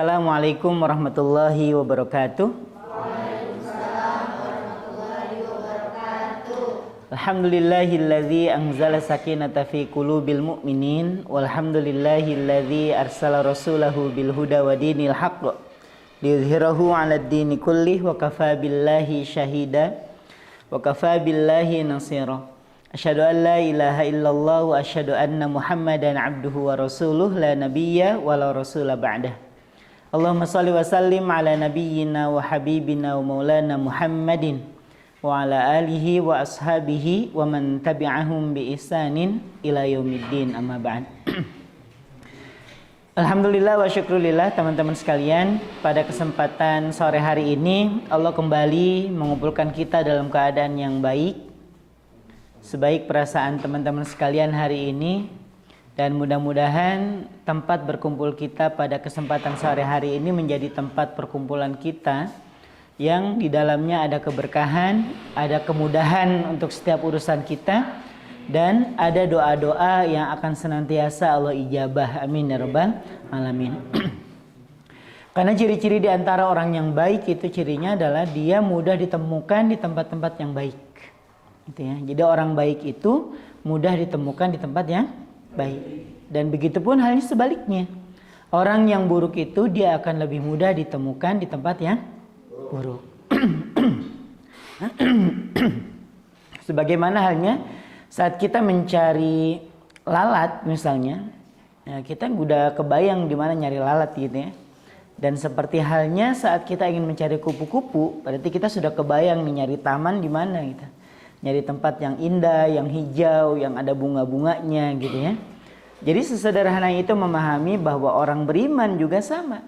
Assalamualaikum warahmatullahi wabarakatuh. Alhamdulillahilladzi anzala sakinata fi qulubil mu'minin walhamdulillahilladzi arsala rasulahu bil huda wa dinil haqq liyuzhirahu 'alad dini kullih wa kafaa billahi syahida wa kafaa billahi nasira. Asyhadu an la ilaha illallah wa asyhadu anna Muhammadan abduhu wa rasuluh la nabiyya wa la rasula ba'dah. Allahumma shalli wa sallim ala nabiyyina wa habibina wa maulana Muhammadin wa ala alihi wa ashabihi wa man tabi'ahum bi ihsanin ila yaumiddin, amma ba'd. Alhamdulillah wa syukrulillah teman-teman sekalian, pada kesempatan sore hari ini Allah kembali mengumpulkan kita dalam keadaan yang baik, sebaik perasaan teman-teman sekalian hari ini, dan mudah-mudahan tempat berkumpul kita pada kesempatan sore hari ini menjadi tempat perkumpulan kita yang di dalamnya ada keberkahan, ada kemudahan untuk setiap urusan kita, dan ada doa-doa yang akan senantiasa Allah ijabah. Amin ya rabbal alamin. Karena ciri-ciri di antara orang yang baik itu cirinya adalah dia mudah ditemukan di tempat-tempat yang baik. Gitu ya. Jadi orang baik itu mudah ditemukan di tempat yang baik. Dan begitu pun halnya sebaliknya. Orang yang buruk itu dia akan lebih mudah ditemukan di tempat yang buruk. Sebagaimana halnya saat kita mencari lalat misalnya, ya kita udah kebayang di mana nyari lalat gitu ya. Dan seperti halnya saat kita ingin mencari kupu-kupu, berarti kita sudah kebayang nih nyari taman di mana gitu. Nyari tempat yang indah, yang hijau, yang ada bunga-bunganya gitu ya. Jadi sesederhana itu memahami bahwa orang beriman juga sama.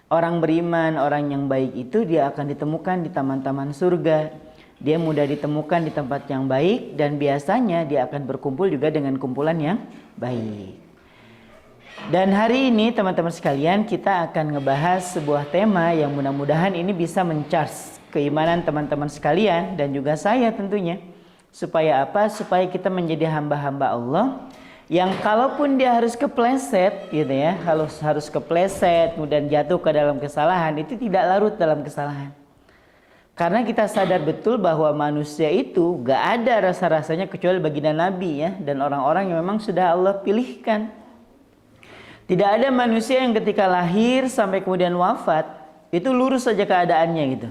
Orang beriman, orang yang baik itu dia akan ditemukan di taman-taman surga. Dia mudah ditemukan di tempat yang baik, dan biasanya dia akan berkumpul juga dengan kumpulan yang baik. Dan hari ini teman-teman sekalian, kita akan ngebahas sebuah tema yang mudah-mudahan ini bisa mencharge keimanan teman-teman sekalian dan juga saya tentunya. Supaya apa? Supaya kita menjadi hamba-hamba Allah yang kalaupun dia harus kepleset gitu ya, harus kepleset kemudian jatuh ke dalam kesalahan, itu tidak larut dalam kesalahan. Karena kita sadar betul bahwa manusia itu gak ada rasa-rasanya kecuali baginda Nabi ya, dan orang-orang yang memang sudah Allah pilihkan. Tidak ada manusia yang ketika lahir sampai kemudian wafat itu lurus saja keadaannya gitu.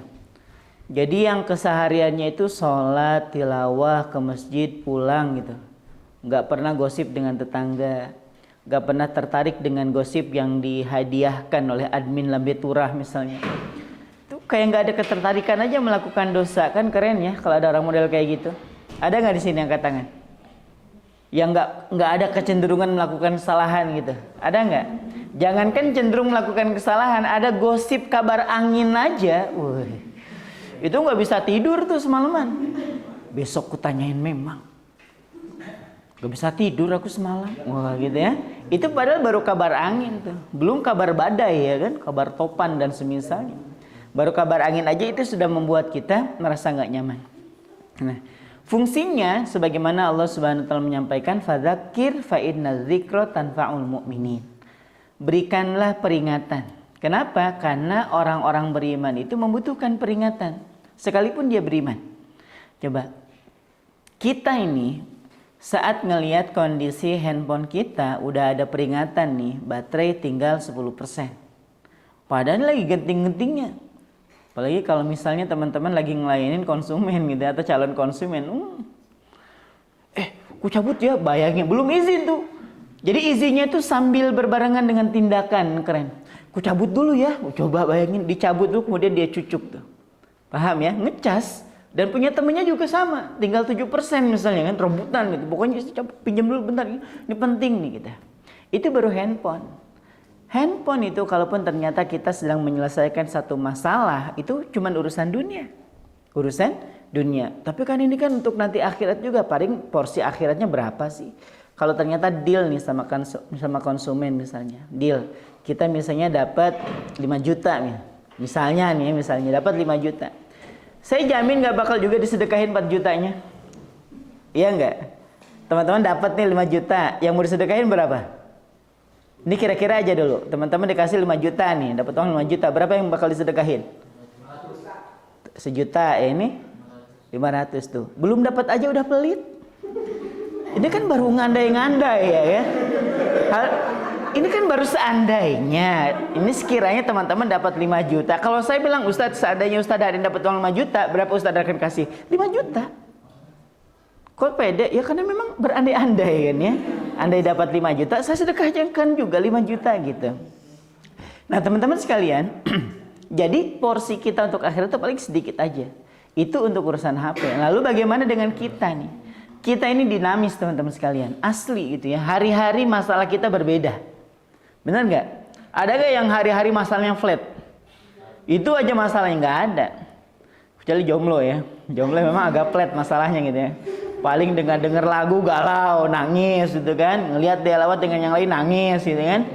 Jadi yang kesehariannya itu sholat, tilawah, ke masjid, pulang gitu. Gak pernah gosip dengan tetangga. Gak pernah tertarik dengan gosip yang dihadiahkan oleh admin Lambe Turah misalnya. Itu kayak gak ada ketertarikan aja melakukan dosa. Kan keren ya kalau ada orang model kayak gitu. Ada gak di sini angkat tangan? Yang gak ada kecenderungan melakukan kesalahan gitu. Ada gak? Jangankan cenderung melakukan kesalahan, ada gosip kabar angin aja. Itu nggak bisa tidur tuh semalaman. Besok kutanyain memang. Gak bisa tidur aku semalam. Wah gitu ya. Itu padahal baru kabar angin tuh. Belum kabar badai ya kan. Kabar topan dan semisalnya. Baru kabar angin aja itu sudah membuat kita merasa nggak nyaman. Nah, fungsinya sebagaimana Allah Subhanahu wa taala menyampaikan, fadzakir fa inna dzikra tanfa'ul mu'minin. Berikanlah peringatan. Kenapa? Karena orang-orang beriman itu membutuhkan peringatan. Sekalipun dia beriman. Coba. Kita ini saat ngelihat kondisi handphone kita udah ada peringatan nih. Baterai tinggal 10%. Padahal lagi genting-gentingnya. Apalagi kalau misalnya teman-teman lagi ngelayanin konsumen gitu atau calon konsumen. Ku cabut ya, bayangin. Belum izin tuh. Jadi izinnya itu sambil berbarengan dengan tindakan. Keren. Ku cabut dulu ya. Coba bayangin, dicabut dulu kemudian dia cucuk tuh. Paham ya? Ngecas. Dan punya temennya juga sama. Tinggal 7% misalnya kan, rebutan gitu. Pokoknya pinjam dulu bentar. Ini penting nih kita. Itu baru handphone. Handphone itu kalaupun ternyata kita sedang menyelesaikan satu masalah, itu cuma urusan dunia. Urusan dunia. Tapi kan ini kan untuk nanti akhirat juga. Paling porsi akhiratnya berapa sih? Kalau ternyata deal nih sama konsumen misalnya. Deal. Kita misalnya dapat 5 juta nih. Misalnya dapat 5 juta. Saya jamin gak bakal juga disedekahin 4 jutanya. Iya enggak? Teman-teman dapat nih 5 juta. Yang mau disedekahin berapa? 5 Ini kira-kira aja dulu. Teman-teman dikasih 5 juta nih, dapat uang 5 juta. Berapa yang bakal disedekahin? 1 juta ini 500 tuh. Belum dapat aja udah pelit. Ini kan baru ngandai-ngandai ya. Ini kan baru seandainya. Ini sekiranya teman-teman dapat 5 juta. Kalau saya bilang Ustadz, seandainya Ustadz hari ini dapat uang 5 juta, berapa Ustadz akan kasih? 5 juta. Kok pede? Ya karena memang berandai-andai kan ya. Andai dapat 5 juta, saya sedekahkan juga 5 juta gitu. Nah teman-teman sekalian, jadi porsi kita untuk akhirat itu paling sedikit aja. Itu untuk urusan HP. Lalu bagaimana dengan kita nih? Kita ini dinamis teman-teman sekalian. Asli gitu ya. Hari-hari masalah kita berbeda. Benar nggak? Ada nggak yang hari-hari masalahnya flat? Itu aja masalahnya nggak ada. Kecuali jomblo ya. Jomblo memang agak flat masalahnya gitu ya. Paling denger lagu galau, nangis gitu kan. Ngelihat dia lewat dengan yang lain nangis gitu kan.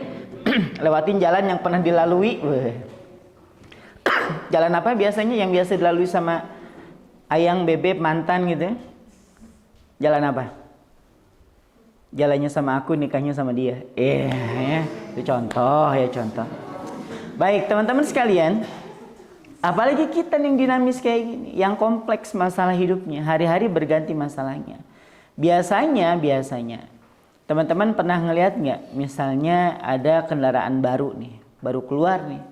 Lewatin jalan yang pernah dilalui. Jalan apa biasanya yang biasa dilalui sama ayang, bebek, mantan gitu ya? Jalan apa? Jalannya sama aku, nikahnya sama dia. Ya. Itu contoh ya, contoh. Baik teman-teman sekalian, apalagi kita yang dinamis kayak gini, yang kompleks masalah hidupnya, hari-hari berganti masalahnya. Biasanya, teman-teman pernah ngelihat nggak? Misalnya ada kendaraan baru nih, baru keluar nih.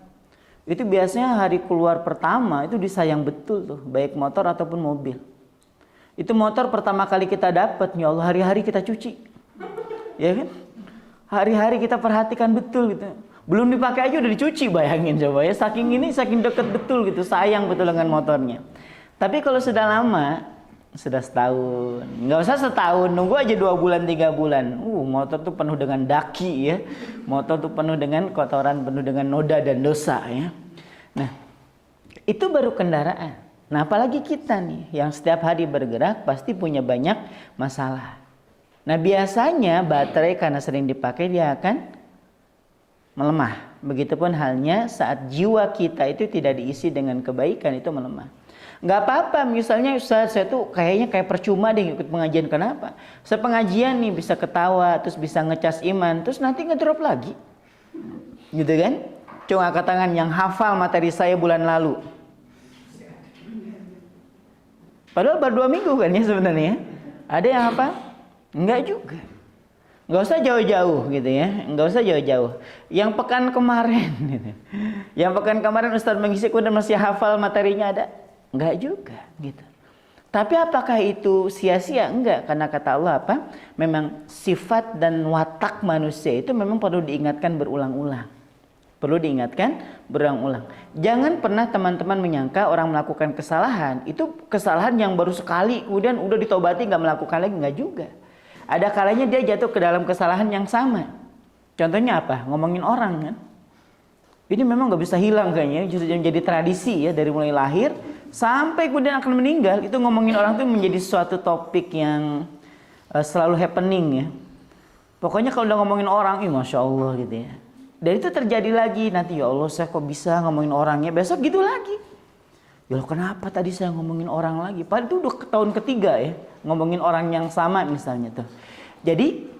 Itu biasanya hari keluar pertama itu disayang betul tuh, baik motor ataupun mobil. Itu motor pertama kali kita dapat, ya Allah hari-hari kita cuci, ya kan? Hari-hari kita perhatikan betul gitu. Belum dipakai aja udah dicuci, bayangin coba ya. Saking deket betul gitu, sayang betul dengan motornya. Tapi kalau sudah lama, sudah setahun, nggak usah setahun, nunggu aja 2 bulan 3 bulan. Motor tuh penuh dengan daki ya. Motor tuh penuh dengan kotoran, penuh dengan noda dan dosa ya. Nah, itu baru kendaraan. Nah, apalagi kita nih yang setiap hari bergerak pasti punya banyak masalah. Nah, biasanya baterai karena sering dipakai dia akan melemah. Begitupun halnya saat jiwa kita itu tidak diisi dengan kebaikan, itu melemah. Nggak apa-apa, misalnya Ustaz, saya tuh kayaknya kayak percuma deh ikut pengajian. Kenapa? Sepengajian nih bisa ketawa, terus bisa ngecas iman, terus nanti ngedrop lagi. Gitu kan? Coba angkat tangan yang hafal materi saya bulan lalu. Padahal baru 2 minggu kan ya sebenarnya. Ada yang apa? Enggak juga. Enggak usah jauh-jauh gitu ya. Enggak usah jauh-jauh. Yang pekan kemarin gitu. Yang pekan kemarin Ustaz mengisi kemudian masih hafal materinya ada? Enggak juga gitu. Tapi apakah itu sia-sia? Enggak, karena kata Allah apa? Memang sifat dan watak manusia itu memang perlu diingatkan berulang-ulang. Perlu diingatkan berulang-ulang. Jangan pernah teman-teman menyangka orang melakukan kesalahan itu kesalahan yang baru sekali kemudian udah ditobati nggak melakukan lagi, nggak juga. Ada kalanya dia jatuh ke dalam kesalahan yang sama. Contohnya apa? Ngomongin orang kan. Ini memang nggak bisa hilang kayaknya, justru menjadi tradisi ya dari mulai lahir sampai kemudian akan meninggal. Itu ngomongin orang itu menjadi suatu topik yang selalu happening ya. Pokoknya kalau udah ngomongin orang, masya Allah gitu ya. Dan itu terjadi lagi nanti, ya Allah saya kok bisa ngomongin orangnya, besok gitu lagi. Ya Allah kenapa tadi saya ngomongin orang lagi? Padahal itu udah tahun ketiga ya, ngomongin orang yang sama misalnya tuh. Jadi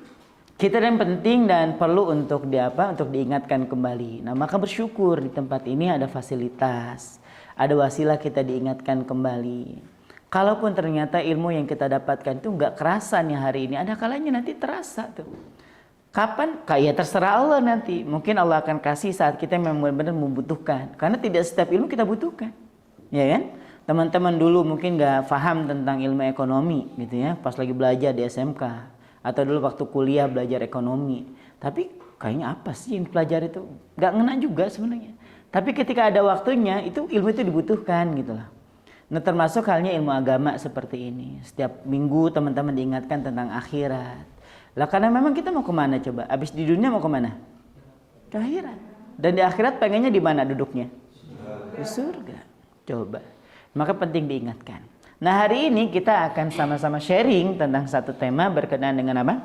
kita yang penting dan perlu untuk untuk diingatkan kembali. Nah maka bersyukur di tempat ini ada fasilitas, ada wasilah kita diingatkan kembali. Kalaupun ternyata ilmu yang kita dapatkan itu nggak kerasa nih hari ini, ada kalanya nanti terasa tuh. Kapan? Kayak terserah Allah nanti. Mungkin Allah akan kasih saat kita memang benar-benar membutuhkan. Karena tidak setiap ilmu kita butuhkan. Ya kan? Teman-teman dulu mungkin gak paham tentang ilmu ekonomi gitu ya. Pas lagi belajar di SMK. Atau dulu waktu kuliah belajar ekonomi. Tapi kayaknya apa sih yang dipelajari itu? Gak ngena juga sebenarnya. Tapi ketika ada waktunya itu ilmu itu dibutuhkan gitu lah. Nah termasuk halnya ilmu agama seperti ini. Setiap minggu teman-teman diingatkan tentang akhirat. Lah karena memang kita mau kemana coba? Abis di dunia mau kemana? Ke akhirat. Dan di akhirat pengennya di mana duduknya? Di surga. Coba. Maka penting diingatkan. Nah hari ini kita akan sama-sama sharing tentang satu tema berkenaan dengan apa?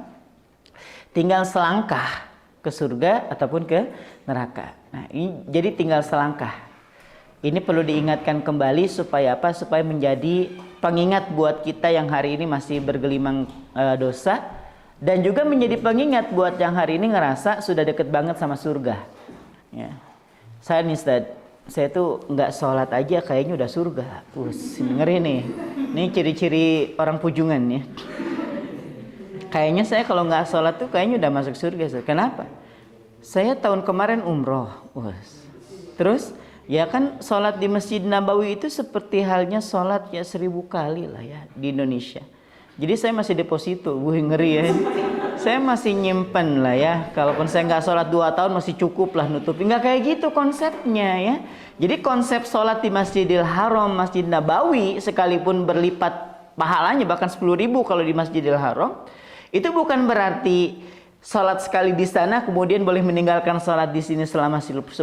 Tinggal selangkah ke surga ataupun ke neraka. Nah ini jadi tinggal selangkah. Ini perlu diingatkan kembali supaya apa? Supaya menjadi pengingat buat kita yang hari ini masih bergelimang dosa. Dan juga menjadi pengingat buat yang hari ini ngerasa sudah deket banget sama surga. Ya. Saya nih Ustaz, saya tuh nggak sholat aja kayaknya udah surga. Ngeri nih. Ini ciri-ciri orang pujungan ya. Kayaknya saya kalau nggak sholat tuh kayaknya udah masuk surga. Ustaz. Kenapa? Saya tahun kemarin umroh. Terus ya kan sholat di Masjid Nabawi itu seperti halnya sholat ya 1000 kali lah ya di Indonesia. Jadi saya masih deposito, ngeri ya. Saya masih nyimpen lah ya. Kalaupun saya nggak sholat 2 tahun masih cukup lah nutupi. Nggak kayak gitu konsepnya ya. Jadi konsep sholat di Masjidil Haram, Masjid Nabawi sekalipun berlipat pahalanya bahkan 10.000 kalau di Masjidil Haram, itu bukan berarti sholat sekali di sana kemudian boleh meninggalkan sholat di sini selama 10.000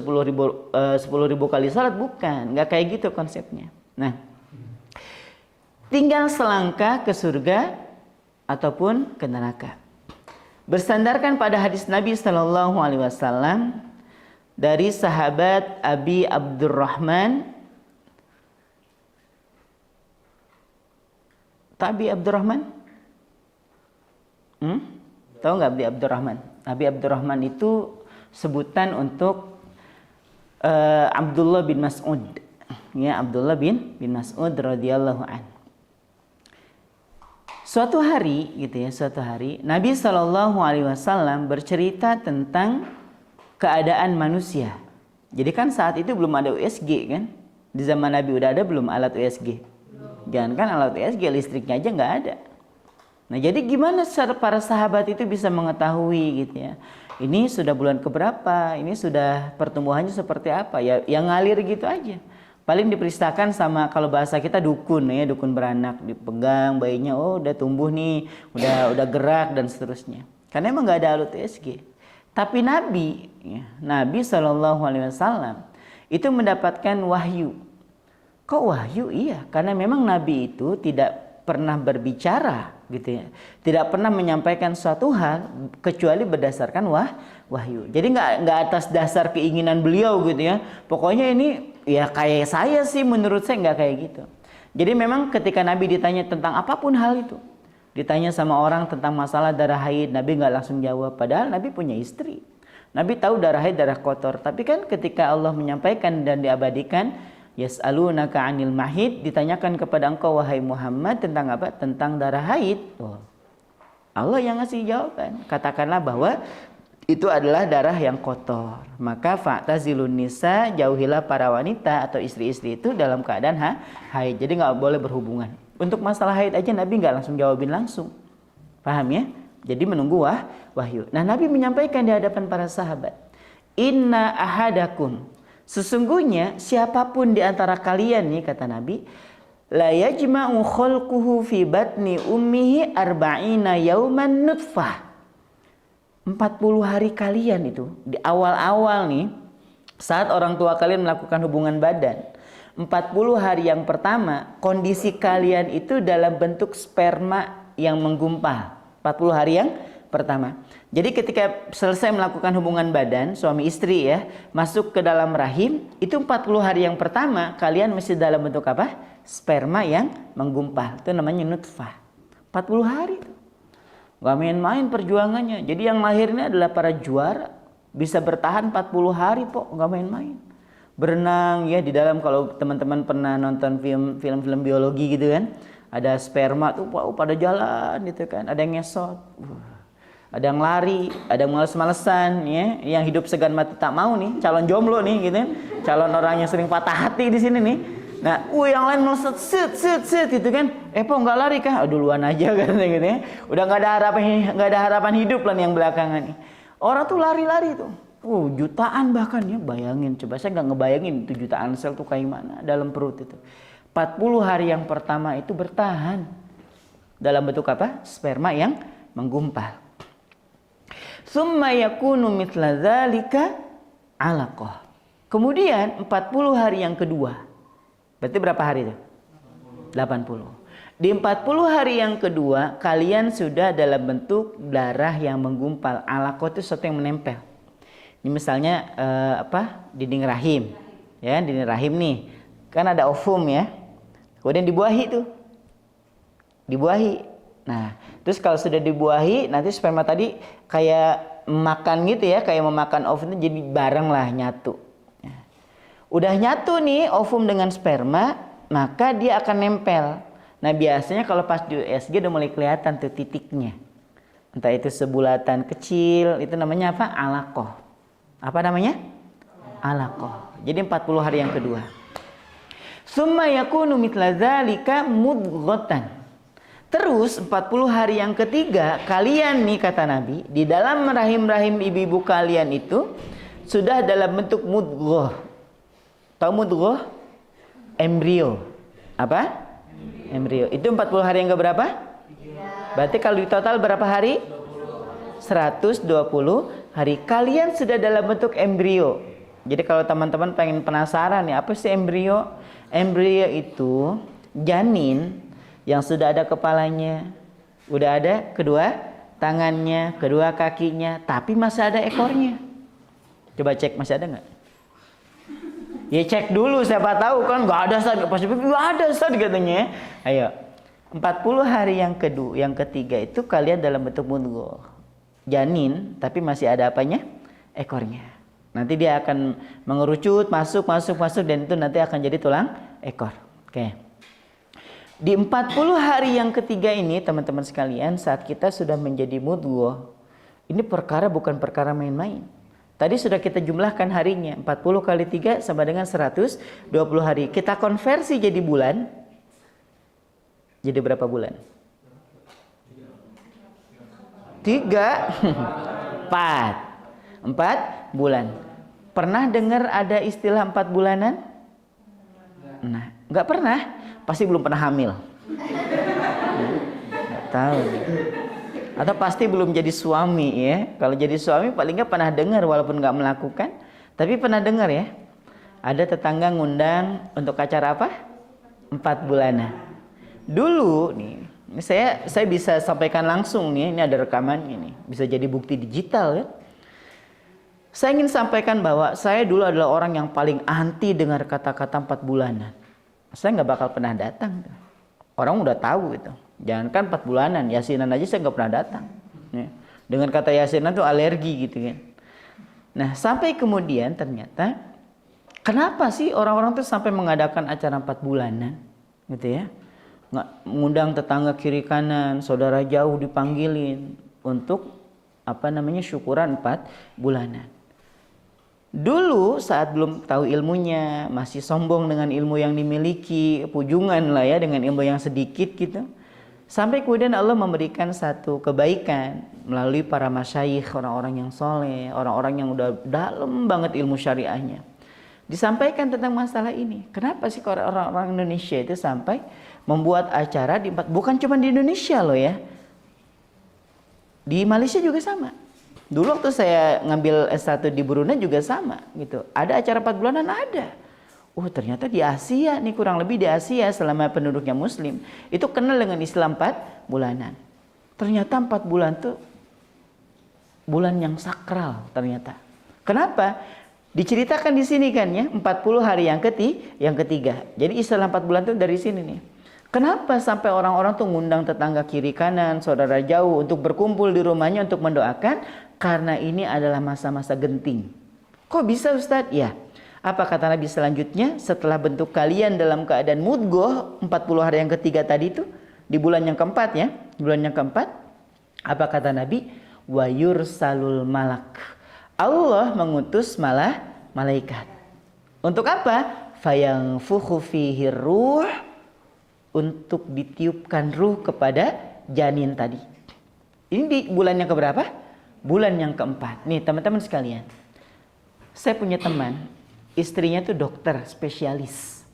kali sholat, bukan. Nggak kayak gitu konsepnya. Nah, tinggal selangkah ke surga ataupun ke neraka. Bersandarkan pada hadis Nabi Sallallahu Alaihi Wasallam dari sahabat Abi Abdurrahman, Abi Abdurrahman, tahu nggak Abi Abdurrahman? Abi Abdurrahman itu sebutan untuk Abdullah bin Mas'ud, ya Abdullah bin Mas'ud radhiyallahu anhu. Suatu hari Nabi Shallallahu Alaihi Wasallam bercerita tentang keadaan manusia. Jadi kan saat itu belum ada USG kan? Di zaman Nabi udah ada belum alat USG? Jangankan alat USG, listriknya aja nggak ada. Nah jadi gimana para sahabat itu bisa mengetahui gitu ya? Ini sudah bulan keberapa? Ini sudah pertumbuhannya seperti apa? Ya yang ngalir gitu aja. Paling diperintahkan sama kalau bahasa kita dukun ya, dukun beranak, dipegang bayinya, oh udah tumbuh nih, udah gerak dan seterusnya. Karena emang nggak ada alat USG. Tapi Nabi Shallallahu Alaihi Wasallam itu mendapatkan wahyu. Kok wahyu? Iya, karena memang Nabi itu tidak pernah berbicara gitu ya, tidak pernah menyampaikan suatu hal kecuali berdasarkan wahyu. Jadi nggak atas dasar keinginan beliau gitu ya. Pokoknya ini ya kayak saya sih, menurut saya nggak kayak gitu. Jadi memang ketika Nabi ditanya tentang apapun hal itu, ditanya sama orang tentang masalah darah haid, Nabi nggak langsung jawab. Padahal Nabi punya istri. Nabi tahu darah haid, darah kotor. Tapi kan ketika Allah menyampaikan dan diabadikan, yas'alunaka 'anil mahid, ditanyakan kepada engkau wahai Muhammad tentang apa? Tentang darah haid. Allah yang ngasih jawaban. Katakanlah bahwa itu adalah darah yang kotor. Maka fa'tazilun nisa, jauhilah para wanita atau istri-istri itu dalam keadaan haid. Jadi nggak boleh berhubungan. Untuk masalah haid aja Nabi nggak langsung jawabin langsung. Paham ya? Jadi menunggu wahyu. Nah Nabi menyampaikan di hadapan para sahabat, inna ahadakum, sesungguhnya siapapun di antara kalian nih kata Nabi, la yajma'u khalquhu fi batni ummihi arba'ina yauman nutfah. 40 hari kalian itu di awal-awal nih saat orang tua kalian melakukan hubungan badan, 40 hari yang pertama kondisi kalian itu dalam bentuk sperma yang menggumpal. 40 hari yang pertama. Jadi ketika selesai melakukan hubungan badan suami istri ya, masuk ke dalam rahim, itu 40 hari yang pertama kalian masih dalam bentuk apa? Sperma yang menggumpal. Itu namanya nutfah. 40 hari itu. Gak main-main perjuangannya. Jadi yang lahir ini adalah para juara. Bisa bertahan 40 hari kok, gak main-main. Berenang ya di dalam, kalau teman-teman pernah nonton film-film biologi gitu kan. Ada sperma tuh pada jalan gitu kan. Ada yang ngesot. Ada yang lari, ada yang males-malesan ya. Yang hidup segan mati tak mau nih, calon jomblo nih gitu. Calon orang yang sering patah hati di sini nih. Nah, yang lain meleset set gitu kan. Po nggak lari kah? Duluan aja kan gitu ya. Udah nggak ada harapan hidup lah nih yang belakangan nih. Orang tuh lari-lari tuh. Jutaan bahkan ya, bayangin. Coba saya nggak ngebayangin itu jutaan sel tuh kayak mana dalam perut itu. 40 hari yang pertama itu bertahan dalam bentuk apa? Sperma yang menggumpal. Summa yakunu mithla dzalika 'alaqah. Kemudian 40 hari yang kedua. Berarti berapa hari itu? 80. Di 40 hari yang kedua kalian sudah dalam bentuk darah yang menggumpal. Alaqah itu sesuatu yang menempel. Ini misalnya dinding rahim. Ya, dinding rahim nih. Kan ada ovum ya. Kemudian dibuahi tuh. Dibuahi. Nah, terus kalau sudah dibuahi, nanti sperma tadi kayak makan gitu ya, kayak memakan ovum itu jadi bareng lah, nyatu. Udah nyatu nih ovum dengan sperma, maka dia akan nempel. Nah, biasanya kalau pas di USG udah mulai kelihatan tuh titiknya. Entah itu sebulatan kecil, itu namanya apa? Alaqah. Apa namanya? Alaqah. Jadi 40 hari yang kedua. Summa yakunu mithla dzalika mudghatan. Terus 40 hari yang ketiga, kalian nih kata Nabi, di dalam rahim-rahim ibu-ibu kalian itu sudah dalam bentuk mudghah. Tahu mudghah? Embrio. Apa? Embrio. Itu 40 hari yang keberapa? Berarti kalau di total berapa hari? 120 hari. Kalian sudah dalam bentuk embrio. Jadi kalau teman-teman pengen penasaran nih, apa sih embrio? Embrio itu janin yang sudah ada kepalanya, udah ada kedua tangannya, kedua kakinya, tapi masih ada ekornya. Coba cek masih ada nggak? Ya cek dulu, siapa tahu kan nggak ada Ustaz, pasti nggak ada Ustaz katanya. Ayo, 40 hari yang kedua, yang ketiga itu kalian dalam bentuk mudghah, janin, tapi masih ada apanya? Ekornya. Nanti dia akan mengerucut, masuk, dan itu nanti akan jadi tulang ekor. Oke. Di 40 hari yang ketiga ini, teman-teman sekalian, saat kita sudah menjadi mudghah, ini perkara bukan perkara main-main. Tadi sudah kita jumlahkan harinya, 40 kali 3 sama dengan 120 hari. Kita konversi jadi bulan. Jadi berapa bulan? 3, 4 bulan. Pernah dengar ada istilah 4 bulanan? Nah, nggak pernah. Pasti belum pernah hamil. Nggak tahu. Atau pasti belum jadi suami ya. Kalau jadi suami paling nggak pernah dengar walaupun nggak melakukan. Tapi pernah dengar ya. Ada tetangga ngundang untuk acara apa? 4 bulanan. Dulu nih, saya bisa sampaikan langsung nih. Ini ada rekamannya nih. Bisa jadi bukti digital ya. Saya ingin sampaikan bahwa saya dulu adalah orang yang paling anti dengar kata-kata 4 bulanan. Saya nggak bakal pernah datang. Orang udah tahu gitu. Jangankan 4 bulanan, yasinan aja saya nggak pernah datang. Ya. Dengan kata yasinan tuh alergi gitu kan. Nah sampai kemudian ternyata, kenapa sih orang-orang tuh sampai mengadakan acara 4 bulanan, gitu ya? Ngundang tetangga kiri kanan, saudara jauh dipanggilin untuk syukuran 4 bulanan. Dulu saat belum tahu ilmunya, masih sombong dengan ilmu yang dimiliki, pujungan lah ya dengan ilmu yang sedikit gitu. Sampai kemudian Allah memberikan satu kebaikan melalui para masyayikh, orang-orang yang soleh, orang-orang yang udah dalam banget ilmu syariahnya. Disampaikan tentang masalah ini. Kenapa sih orang-orang Indonesia itu sampai membuat acara bukan cuma di Indonesia loh ya. Di Malaysia juga sama. Dulu waktu saya ngambil S1 di Brunei juga sama gitu. Ada acara 4 bulanan ada. Ternyata di Asia nih, kurang lebih di Asia selama penduduknya muslim itu kenal dengan Islam 4 bulanan. Ternyata 4 bulan tuh bulan yang sakral ternyata. Kenapa? Diceritakan di sini kan ya, 40 hari yang ketiga. Jadi istilah 4 bulan tuh dari sini nih. Kenapa sampai orang-orang tuh ngundang tetangga kiri kanan, saudara jauh untuk berkumpul di rumahnya untuk mendoakan? Karena ini adalah masa-masa genting. Kok bisa Ustadz? Ya. Apa kata Nabi selanjutnya? Setelah bentuk kalian dalam keadaan mudghah 40 hari yang ketiga tadi itu, di bulan yang keempat ya. Bulan yang keempat, apa kata Nabi? Wa yursalul malak. Allah mengutus malaikat. Untuk apa? Fayanfukhu fihi ruh, untuk ditiupkan ruh kepada janin tadi. Ini di bulan yang keberapa? Bulan yang keempat. Nih teman-teman sekalian, saya punya teman, istrinya tuh dokter spesialis.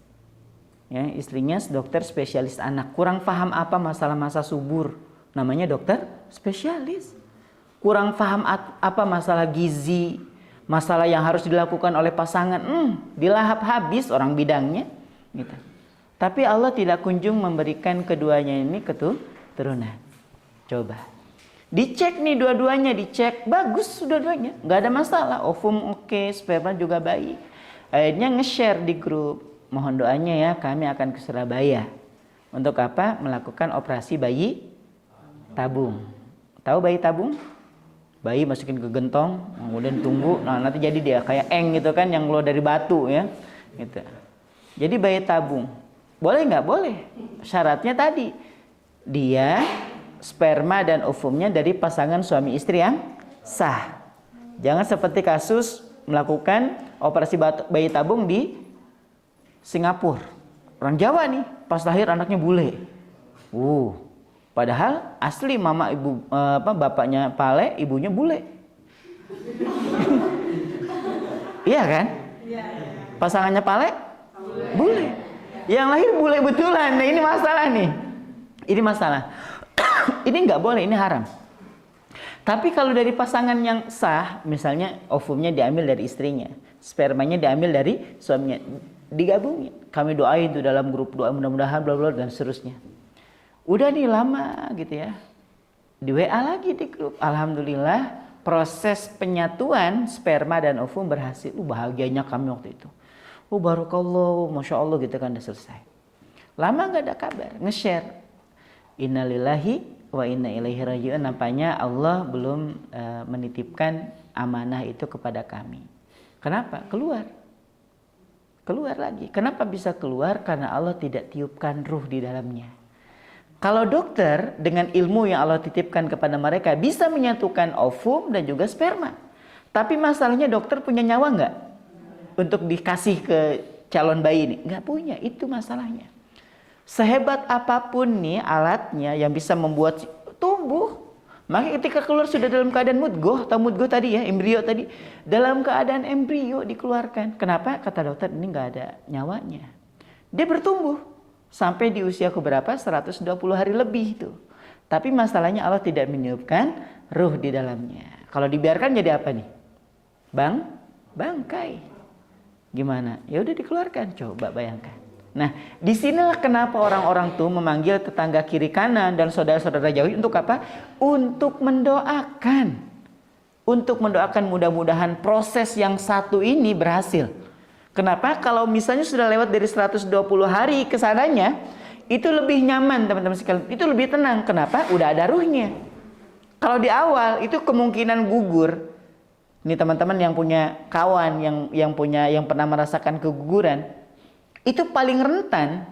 Ya, istrinya dokter spesialis anak. Kurang paham apa masalah masa subur, namanya dokter spesialis. Kurang paham apa masalah gizi, masalah yang harus dilakukan oleh pasangan, dilahap habis orang bidangnya. Gitu. Tapi Allah tidak kunjung memberikan keduanya ini keturunan. Coba. Dicek nih dua-duanya, dicek. Bagus dua-duanya. Nggak ada masalah. Ovum oke, sperma juga baik. Akhirnya nge-share di grup. Mohon doanya ya, kami akan ke Surabaya. Untuk apa? Melakukan operasi bayi tabung. Tahu bayi tabung? Bayi masukin ke gentong, kemudian tunggu, nah nanti jadi dia kayak eng gitu kan yang keluar dari batu ya, gitu. Jadi bayi tabung, boleh nggak? Boleh. Syaratnya tadi dia sperma dan ovumnya dari pasangan suami istri yang sah. Jangan seperti kasus melakukan operasi bayi tabung di Singapura. Orang Jawa nih, pas lahir anaknya bule. Padahal asli mama ibu bapaknya pale, ibunya bule. Iya kan? Pasangannya pale, bule. Yang lahir bule betulan. Nah, ini masalah nih. Ini masalah. Ini nggak boleh, ini haram. Tapi kalau dari pasangan yang sah, misalnya ovumnya diambil dari istrinya, spermanya diambil dari suaminya, digabungin. Kami doain itu dalam grup doa, mudah-mudahan bla bla dan seterusnya. Udah nih lama gitu ya, di WA lagi di grup. Alhamdulillah proses penyatuan sperma dan ovum berhasil. Bahagianya kami waktu itu. Barakallah, masya Allah gitu kan, udah selesai. Lama nggak ada kabar, nge-share. Innalillahi wa inna ilaihi raji'un. Nampaknya Allah belum menitipkan amanah itu kepada kami. Kenapa? Keluar lagi. Kenapa bisa keluar? Karena Allah tidak tiupkan ruh di dalamnya. Kalau dokter dengan ilmu yang Allah titipkan kepada mereka bisa menyatukan ovum dan juga sperma. Tapi masalahnya dokter punya nyawa nggak untuk dikasih ke calon bayi ini? Nggak punya, itu masalahnya. Sehebat apapun nih alatnya yang bisa membuat tumbuh, maka ketika keluar sudah dalam keadaan mudghah, atau mudghah tadi ya, embrio tadi, dalam keadaan embrio dikeluarkan. Kenapa? Kata dokter, ini nggak ada nyawanya. Dia bertumbuh sampai di usia keberapa? 120 hari lebih itu. Tapi masalahnya Allah tidak meniupkan ruh di dalamnya. Kalau dibiarkan jadi apa nih? Bangkai. Gimana? Ya udah dikeluarkan. Coba bayangkan. Nah, disinilah kenapa orang-orang tuh memanggil tetangga kiri kanan dan saudara-saudara jauh untuk apa? Untuk mendoakan. Untuk mendoakan mudah-mudahan proses yang satu ini berhasil. Kenapa? Kalau misalnya sudah lewat dari 120 hari ke sananya, itu lebih nyaman teman-teman sekalian. Itu lebih tenang. Kenapa? Udah ada ruhnya. Kalau di awal itu kemungkinan gugur. Ini teman-teman yang punya kawan yang pernah merasakan keguguran, itu paling rentan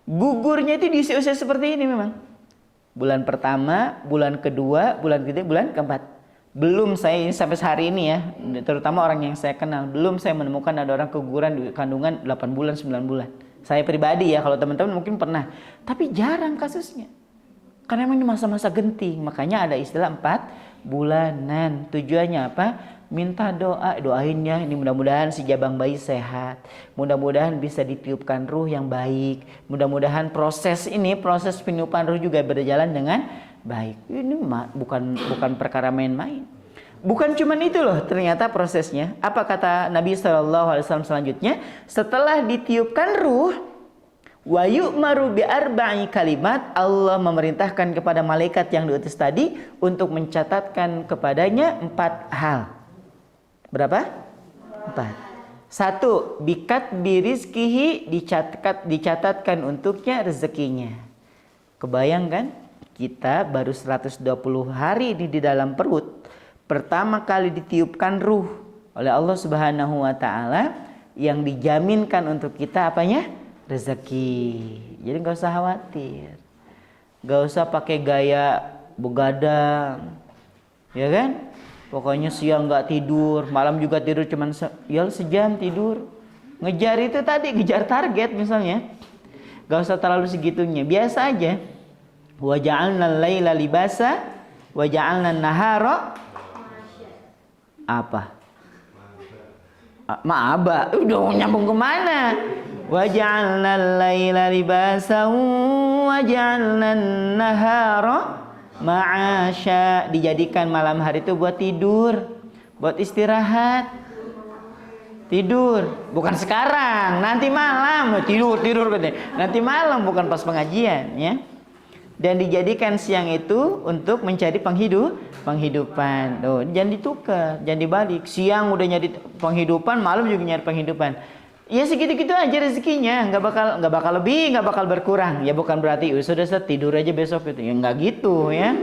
gugurnya itu di usia seperti ini memang. Bulan pertama, bulan kedua, bulan ketiga, bulan keempat. Belum saya ini sampai hari ini ya, terutama orang yang saya kenal, belum saya menemukan ada orang keguguran di kandungan 8 bulan, 9 bulan. Saya pribadi ya, kalau teman-teman mungkin pernah. Tapi jarang kasusnya. Karena memang ini masa-masa genting. Makanya ada istilah 4 bulanan. Tujuannya apa? Minta doa, doain ya. Ini mudah-mudahan si jabang bayi sehat. Mudah-mudahan bisa ditiupkan ruh yang baik. Mudah-mudahan proses peniupan ruh juga berjalan dengan baik. Ini bukan perkara main-main. Bukan cuman itu loh ternyata prosesnya. Apa kata Nabi SAW selanjutnya? Setelah ditiupkan ruh, wa yu'maru bi arba'i kalimat, Allah memerintahkan kepada malaikat yang diutus tadi untuk mencatatkan kepadanya 4 hal. Berapa? 4. 1. Bikat birizkihi, dicatatkan untuknya rezekinya. Kebayangkan? Kita baru 120 hari di dalam perut. Pertama kali ditiupkan ruh oleh Allah Subhanahu wa taala, yang dijaminkan untuk kita apanya? Rezeki. Jadi nggak usah khawatir. Nggak usah pakai gaya begadang. Ya kan? Pokoknya siang nggak tidur, malam juga tidur cuman sejam tidur. Ngejar itu tadi, ngejar target misalnya. Nggak usah terlalu segitunya, biasa aja. Wa ja'alna al-laila libasa wa ja'alna an-nahara apa? Ma'aba. Udah nyambung kemana? Wa ja'alna al-laila libasa wa ja'alna an-nahara ma'asya. Dijadikan malam hari itu buat tidur, buat istirahat. Tidur, bukan sekarang, nanti malam tidur katanya. Nanti malam, bukan pas pengajian ya. Dan dijadikan siang itu untuk mencari penghidupan. Tuh, jangan ditukar, jangan dibalik. Siang udah nyari penghidupan, malam juga nyari penghidupan. Ya segitu-gitu aja rezekinya, nggak bakal lebih, nggak bakal berkurang. Ya bukan berarti sudah Ustaz tidur aja besok gitu. Ya nggak gitu ya.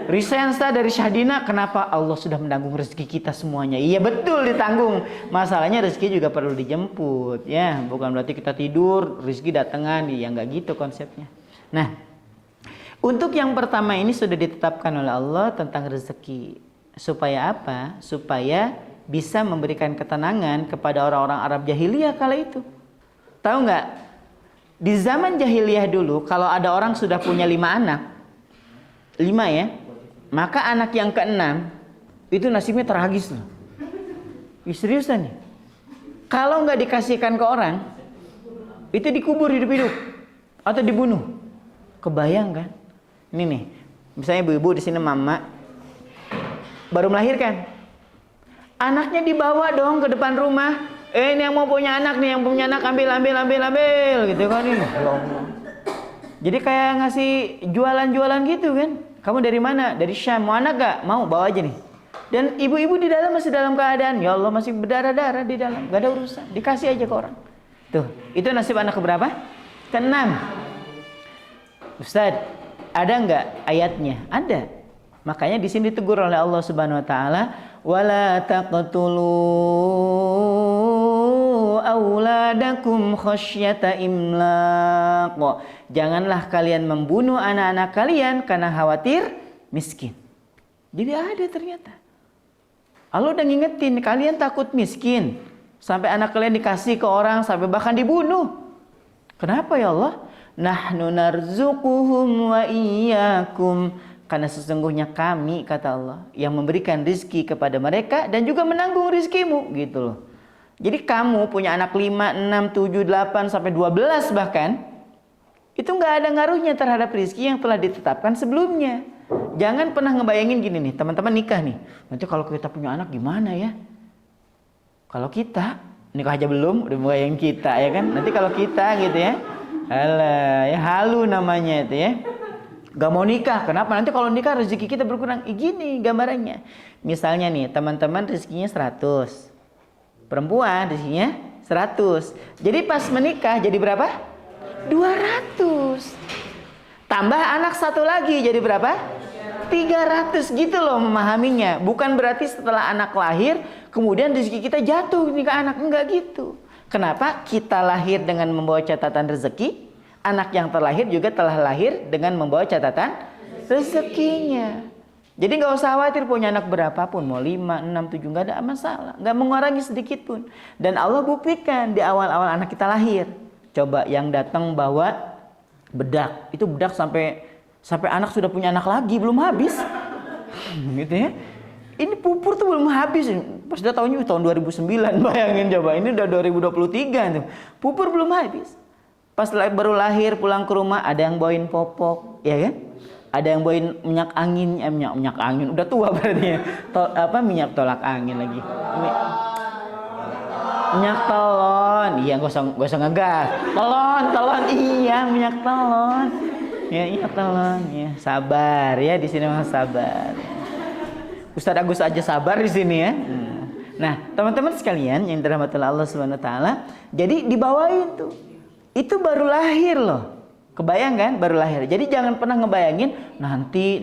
Resign Ustaz dari Syahdina, kenapa? Allah sudah menanggung rezeki kita semuanya. Iya betul ditanggung. Masalahnya rezeki juga perlu dijemput ya. Bukan berarti kita tidur, rezeki datangan. Ya nggak gitu konsepnya. Nah, untuk yang pertama ini sudah ditetapkan oleh Allah tentang rezeki. Supaya apa? Supaya bisa memberikan ketenangan kepada orang-orang Arab jahiliyah kala itu. Tahu nggak? Di zaman jahiliyah dulu, kalau ada orang sudah punya 5 anak, 5 ya, maka anak yang keenam itu nasibnya tragis loh. Seriusan nih. Kalau nggak dikasihkan ke orang, itu dikubur hidup-hidup atau dibunuh. Kebayang kan? Ini nih, misalnya ibu-ibu di sini mama baru melahirkan. Anaknya dibawa dong ke depan rumah. Ini yang mau punya anak nih, yang punya anak ambil gitu kan ini. Ya Allah. Jadi kayak ngasih jualan-jualan gitu kan. Kamu dari mana? Dari Syam. Mau anak gak? Mau, bawa aja nih. Dan ibu-ibu di dalam masih dalam keadaan, ya Allah masih berdarah-darah di dalam. Gak ada urusan. Dikasih aja ke orang. Tuh, itu nasib anak keberapa? Ke-6. Ustaz, ada nggak ayatnya? Ada. Makanya di sini ditegur oleh Allah Subhanahu wa taala, wala taqtulu auladakum khasyata imlaq. Janganlah kalian membunuh anak-anak kalian karena khawatir miskin. Jadi ada ternyata. Allah udah ngingetin kalian takut miskin sampai anak kalian dikasih ke orang sampai bahkan dibunuh. Kenapa ya Allah? Nahnu narzuquhum wa iyyakum. Karena sesungguhnya kami, kata Allah, yang memberikan rizki kepada mereka dan juga menanggung rizkimu, gitu loh. Jadi kamu punya anak 5, 6, 7, 8, sampai 12 bahkan, itu nggak ada ngaruhnya terhadap rizki yang telah ditetapkan sebelumnya. Jangan pernah ngebayangin gini nih, teman-teman nikah nih. Nanti kalau kita punya anak gimana ya? Kalau kita, nikah aja belum, udah bayangin kita ya kan? Nanti kalau kita gitu ya, alah, ya halu namanya itu ya. Gak mau nikah, kenapa? Nanti kalau nikah rezeki kita berkurang. Gini gambarannya. Misalnya nih, teman-teman rezekinya 100. Perempuan rezekinya 100. Jadi pas menikah jadi berapa? 200. Tambah anak satu lagi jadi berapa? 300 gitu loh memahaminya. Bukan berarti setelah anak lahir kemudian rezeki kita jatuh nih ke anak. Enggak gitu. Kenapa? Kita lahir dengan membawa catatan rezeki. Anak yang terlahir juga telah lahir dengan membawa catatan rezekinya. Jadi nggak usah khawatir punya anak berapapun, mau 5, 6, 7, nggak ada masalah, nggak mengurangi sedikit pun. Dan Allah buktikan di awal-awal anak kita lahir. Coba yang datang bawa bedak, itu bedak sampai anak sudah punya anak lagi belum habis, gitu ya. Ini pupur tuh belum habis, pas udah tahun 2009, bayangin coba, ini udah 2023 tuh, pupur belum habis. Pas baru lahir pulang ke rumah ada yang bawain popok, ya kan? Ada yang bawain minyak angin, minyak angin udah tua berarti ya. Minyak tolak angin lagi. Minyak telon, iya gak usah ngegas. Telon, iya minyak telon. Ya minyak telon, ya sabar ya di sini mah sabar. Ustadz Agus aja sabar di sini ya. Nah teman-teman sekalian yang dirahmati Allah Subhanahu Wa Taala, jadi dibawain tuh. Itu baru lahir loh. Kebayang kan? Baru lahir. Jadi jangan pernah ngebayangin nanti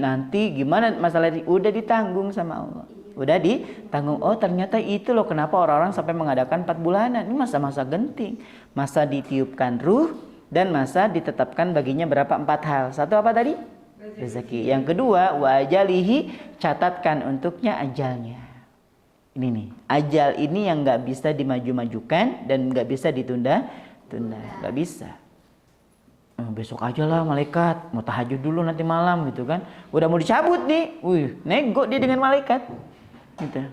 gimana masalah udah ditanggung sama Allah. Udah ditanggung. Oh ternyata itu loh kenapa orang-orang sampai mengadakan 4 bulanan. Ini masa-masa genting. Masa ditiupkan ruh dan masa ditetapkan baginya berapa? 4 hal. Satu apa tadi? Rezeki. Yang kedua, wa ajalihi, catatkan untuknya ajalnya. Ini nih. Ajal ini yang nggak bisa dimaju-majukan dan nggak bisa ditunda. Nggak bisa. Besok aja lah malaikat, mau tahajud dulu nanti malam gitu kan. Udah mau dicabut nih, nego dia dengan malaikat. Gitu.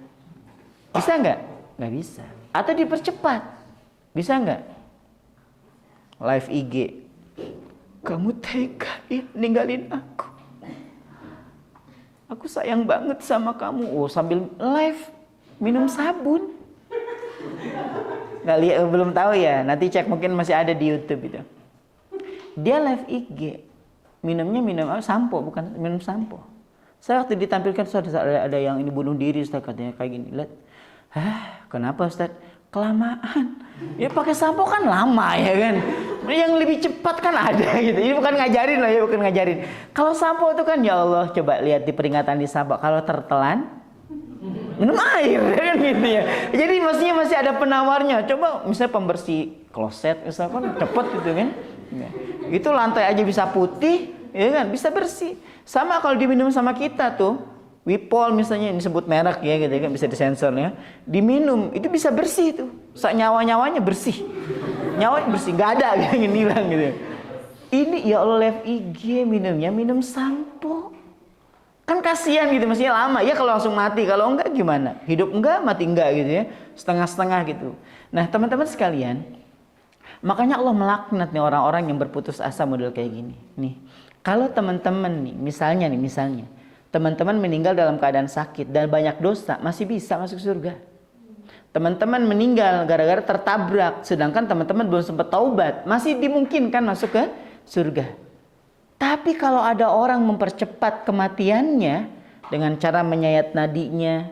Bisa nggak? Nggak bisa. Atau dipercepat. Bisa nggak? Live IG. Kamu tega ninggalin aku. Aku sayang banget sama kamu. Sambil live minum sabun. Belum tahu ya, nanti cek mungkin masih ada di YouTube itu. Dia live IG, minum sampo, bukan minum sampo. Saya waktu ditampilkan ada yang ini bunuh diri, Ustaz, katanya kayak gini. Lihat, kenapa Ustaz? kelamaan. Ya pakai sampo kan lama ya kan. Yang lebih cepat kan ada gitu. Ini bukan ngajarin lah ya, bukan ngajarin. Kalau sampo itu kan ya Allah, coba lihat di peringatan di sampo. Kalau tertelan, minum air kan gitu ya. Jadi maksudnya masih ada penawarnya. Coba misalnya pembersih kloset misalkan cepet gitu kan. Itu lantai aja bisa putih, ya kan, bisa bersih. Sama kalau diminum sama kita tuh, Wipol misalnya, ini sebut merek ya gitu kan, bisa disensor ya. Diminum itu bisa bersih tuh. Nyawa-nyawanya bersih. Nyawanya bersih, nggak ada yang hilang gitu. Ini ya Allah live IG minumnya minum sampo. Kan kasihan gitu, maksudnya lama. Ya kalau langsung mati, kalau enggak gimana? Hidup enggak, mati enggak gitu ya. Setengah-setengah gitu. Nah, teman-teman sekalian, makanya Allah melaknat nih orang-orang yang berputus asa model kayak gini. Nih, kalau teman-teman nih, misalnya teman-teman meninggal dalam keadaan sakit dan banyak dosa, masih bisa masuk surga. Teman-teman meninggal gara-gara tertabrak, sedangkan teman-teman belum sempat taubat, masih dimungkinkan masuk ke surga. Tapi kalau ada orang mempercepat kematiannya dengan cara menyayat nadinya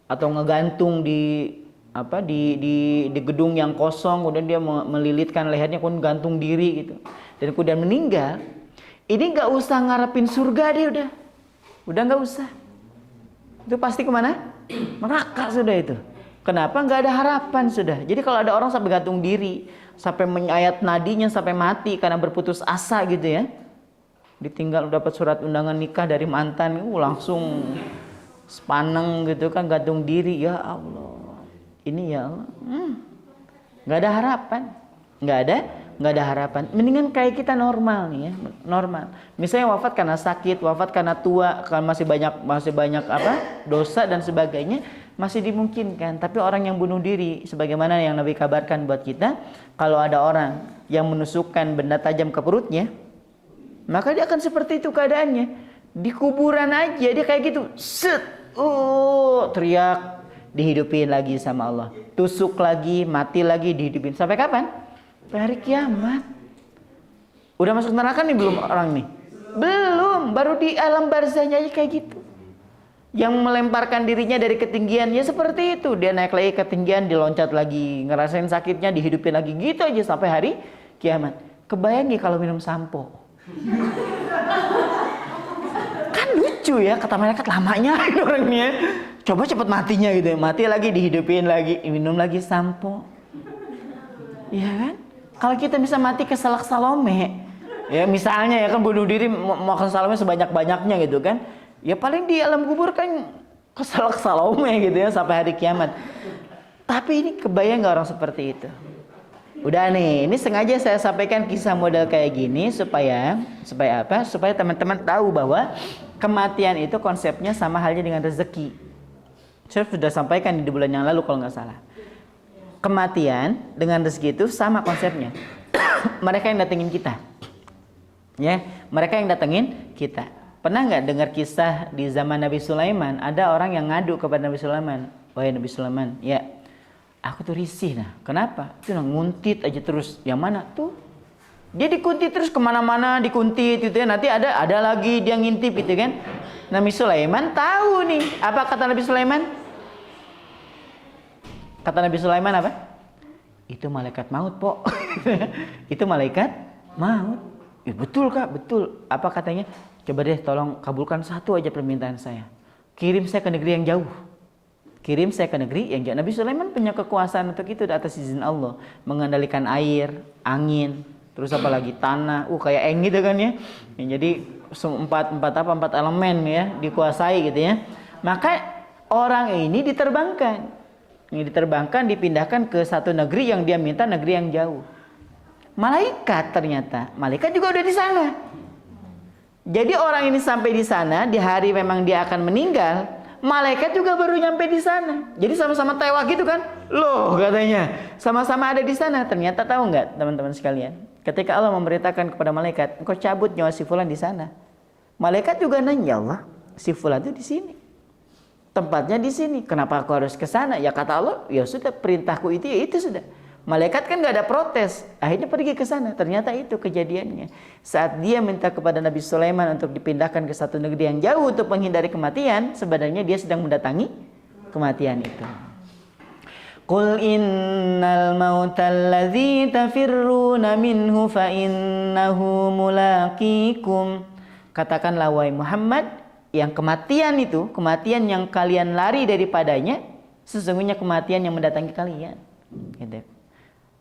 atau ngegantung di gedung yang kosong, kemudian dia melilitkan lehernya, kemudian gantung diri gitu, dan kemudian meninggal, ini nggak usah ngarepin surga deh, udah nggak usah. Itu pasti kemana? Neraka sudah itu. Kenapa? Nggak ada harapan sudah. Jadi kalau ada orang sampai gantung diri, sampai menyayat nadinya sampai mati karena berputus asa gitu ya, ditinggal dapat surat undangan nikah dari mantan, langsung sepaneng gitu kan, gantung diri, ya Allah. Ini ya Allah, nggak ada harapan, nggak ada harapan. Mendingan kayak kita normal nih ya, normal. Misalnya wafat karena sakit, wafat karena tua, karena masih banyak dosa dan sebagainya, masih dimungkinkan. Tapi orang yang bunuh diri, sebagaimana yang Nabi kabarkan buat kita, kalau ada orang yang menusukkan benda tajam ke perutnya, maka dia akan seperti itu keadaannya. Di kuburan aja dia kayak gitu, set, teriak, dihidupin lagi sama Allah, tusuk lagi, mati lagi, dihidupin. Sampai kapan? Sampai hari kiamat. Udah masuk neraka nih belum orang nih? Belum, baru di alam barzahnya aja kayak gitu. Yang melemparkan dirinya dari ketinggian ya seperti itu, dia naik lagi ketinggian, diloncat lagi, ngerasain sakitnya, dihidupin lagi, gitu aja sampai hari kiamat. Kebayang nih kalau minum sampo. Kan lucu ya, kata malaikat, lamanya orangnya. Coba cepet matinya gitu, mati lagi, dihidupin lagi, minum lagi sampo. Iya kan? Kalau kita bisa mati keselak Salome, ya misalnya ya kan, bunuh diri makan Salome sebanyak-banyaknya gitu kan, ya paling di alam kubur kan keselak Salome gitu ya sampai hari kiamat. Tapi ini kebayang nggak orang seperti itu? Udah nih, ini sengaja saya sampaikan kisah model kayak gini supaya apa? Supaya teman-teman tahu bahwa kematian itu konsepnya sama halnya dengan rezeki. Saya sudah sampaikan di bulan yang lalu kalau nggak salah. Kematian dengan rezeki itu sama konsepnya. Mereka yang datengin kita, ya, mereka yang datengin kita. Pernah nggak dengar kisah di zaman Nabi Sulaiman? Ada orang yang ngadu kepada Nabi Sulaiman, wahai Nabi Sulaiman, ya, aku tuh risih, nah, kenapa? Itu nguntit aja terus. Yang mana tuh? Dia dikuntit terus kemana-mana, dikuntit gitu ya. Nanti ada lagi dia ngintip gitu kan. Nabi Sulaiman tahu nih. Apa kata Nabi Sulaiman? Kata Nabi Sulaiman apa? Itu malaikat maut, Pok. Itu malaikat maut. Ya, betul Kak, betul. Apa katanya? Coba deh tolong kabulkan satu aja permintaan saya. Kirim saya ke negeri yang jauh. Kirim saya ke negeri yang jauh. Nabi Sulaiman punya kekuasaan untuk itu atas izin Allah. Mengendalikan air, angin, terus apa lagi, tanah. Kayak eng gitu kan ya. Jadi empat elemen ya dikuasai gitu ya. Maka orang ini diterbangkan. Dipindahkan ke satu negeri yang dia minta, negeri yang jauh. Malaikat ternyata, malaikat juga udah di sana. Jadi orang ini sampai di sana di hari memang dia akan meninggal, malaikat juga baru nyampe di sana. Jadi sama-sama tewa gitu kan? Loh katanya, sama-sama ada di sana. Ternyata tahu nggak teman-teman sekalian? Ketika Allah memberitakan kepada malaikat, engkau cabut nyawa si fulan di sana. Malaikat juga nanya, Allah, si fulan itu di sini. Tempatnya di sini. Kenapa aku harus ke sana? Ya kata Allah, ya sudah, perintahku itu ya itu sudah. Malaikat kan nggak ada protes. Akhirnya pergi ke sana. Ternyata itu kejadiannya. Saat dia minta kepada Nabi Sulaiman untuk dipindahkan ke satu negeri yang jauh untuk menghindari kematian, sebenarnya dia sedang mendatangi kematian itu. Qul innal mautal ladzi tafirruna minhu fa innahu mulaqikum. Katakanlah wahai Muhammad, yang kematian itu, kematian yang kalian lari daripadanya, sesungguhnya kematian yang mendatangi kalian. Gitu.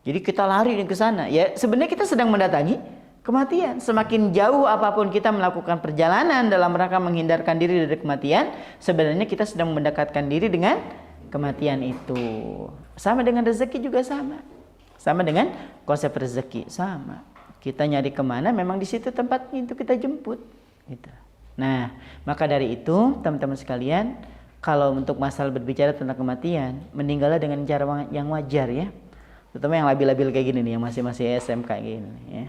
Jadi kita lari ke sana. Ya, sebenarnya kita sedang mendatangi kematian. Semakin jauh apapun kita melakukan perjalanan dalam rangka menghindarkan diri dari kematian, sebenarnya kita sedang mendekatkan diri dengan kematian itu. Sama dengan rezeki juga sama. Sama dengan konsep rezeki sama. Kita nyari kemana, memang di situ tempatnya itu kita jemput. Gitu. Nah, maka dari itu teman-teman sekalian, kalau untuk masalah berbicara tentang kematian, meninggallah dengan cara yang wajar ya. Terutama yang labil-labil kayak gini nih, yang masih SMK kayak gini ya.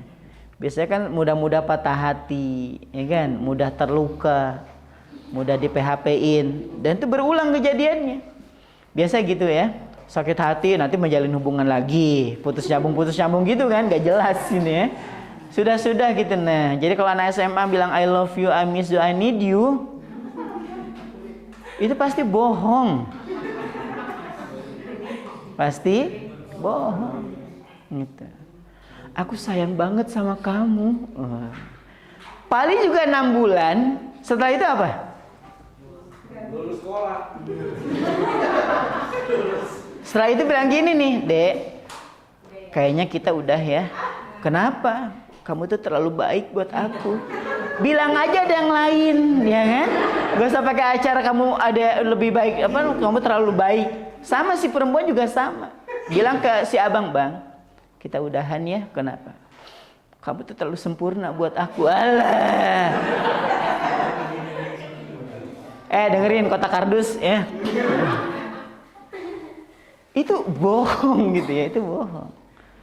Biasanya kan mudah-mudah patah hati, ya kan, mudah terluka, mudah di PHP-in, dan itu berulang kejadiannya. Biasa gitu ya, sakit hati nanti menjalin hubungan lagi, putus nyambung gitu kan, gak jelas ini ya. Sudah gitu. Nah, jadi kalau anak SMA bilang I love you, I miss you, I need you, itu pasti bohong. Pasti bohong. Gitu. Aku sayang banget sama kamu. Paling juga 6 bulan. Setelah itu apa? Lulus sekolah. Setelah itu bilang gini nih, Dek, kayaknya kita udah ya. Kenapa? Kamu tuh terlalu baik buat aku. Bilang aja ada yang lain, ya kan? Gak usah pakai acara kamu ada lebih baik, kamu terlalu baik. Sama si perempuan juga sama. Bilang ke si abang, Bang, kita udahan ya. Kenapa? Kamu tuh terlalu sempurna buat aku. Alah. Dengerin kotak kardus ya. Itu bohong gitu ya, itu bohong.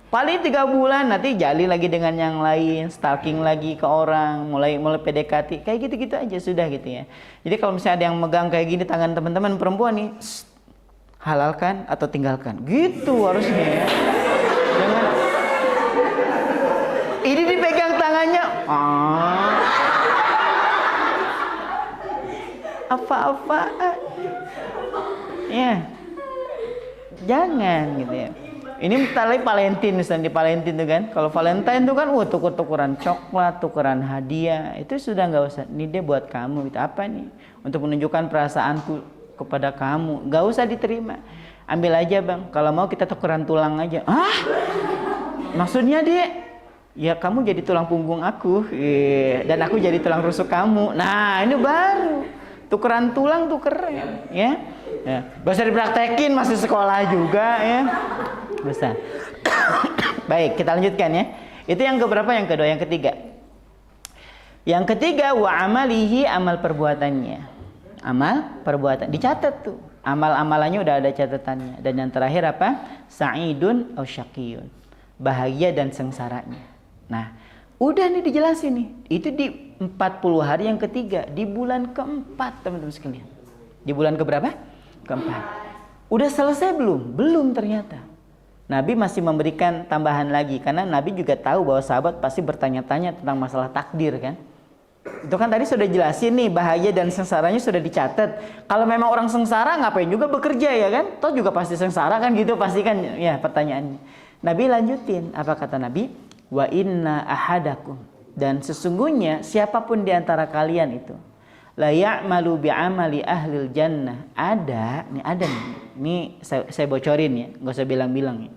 Paling 3 bulan nanti jali lagi dengan yang lain, stalking lagi ke orang, mulai PDKT, kayak gitu-gitu aja sudah gitu ya. Jadi kalau misalnya ada yang megang kayak gini tangan teman-teman perempuan nih, halalkan atau tinggalkan, gitu harusnya ya. Jangan ini dipegang tangannya, apa-apaan, ya, jangan gitu ya. Ini tali Valentine, misalnya di Valentine tuh kan, kalau Valentine tuh kan, tuker-tukeran coklat, tukeran hadiah, itu sudah nggak usah. Ini dia buat kamu, itu apa nih? Untuk menunjukkan perasaanku kepada kamu, nggak usah diterima. Ambil aja Bang, kalau mau kita tukeran tulang aja. Maksudnya dia? Ya kamu jadi tulang punggung aku, dan aku jadi tulang rusuk kamu. Nah ini baru tukeran tulang tuh keren, ya. Gak usah dipraktekin, masih sekolah juga ya. Bisa. Baik, kita lanjutkan ya. Itu yang keberapa? Yang kedua, yang ketiga. Yang ketiga, wa amalihi, amal perbuatannya. Amal perbuatan dicatat tuh. Amal-amalannya udah ada catatannya. Dan yang terakhir apa? Sa'idun aw syaqiyun. Bahagia dan sengsaranya. Nah, udah nih dijelasin nih. Itu di 40 hari yang ketiga, di bulan keempat teman-teman sekalian. Di bulan keberapa? Keempat. Udah selesai belum? Belum ternyata. Nabi masih memberikan tambahan lagi, karena Nabi juga tahu bahwa sahabat pasti bertanya-tanya tentang masalah takdir kan. Itu kan tadi sudah jelasin nih, bahagia dan sengsaranya sudah dicatat. Kalau memang orang sengsara ngapain juga bekerja ya kan? Toh juga pasti sengsara kan gitu, pasti kan ya pertanyaannya. Nabi lanjutin, apa kata Nabi? Wa inna ahadakum, dan sesungguhnya siapapun di antara kalian itu la ya'malu bi'amali ahlil jannah. Ada nih. Ini saya bocorin ya, nggak usah bilang-bilang ya.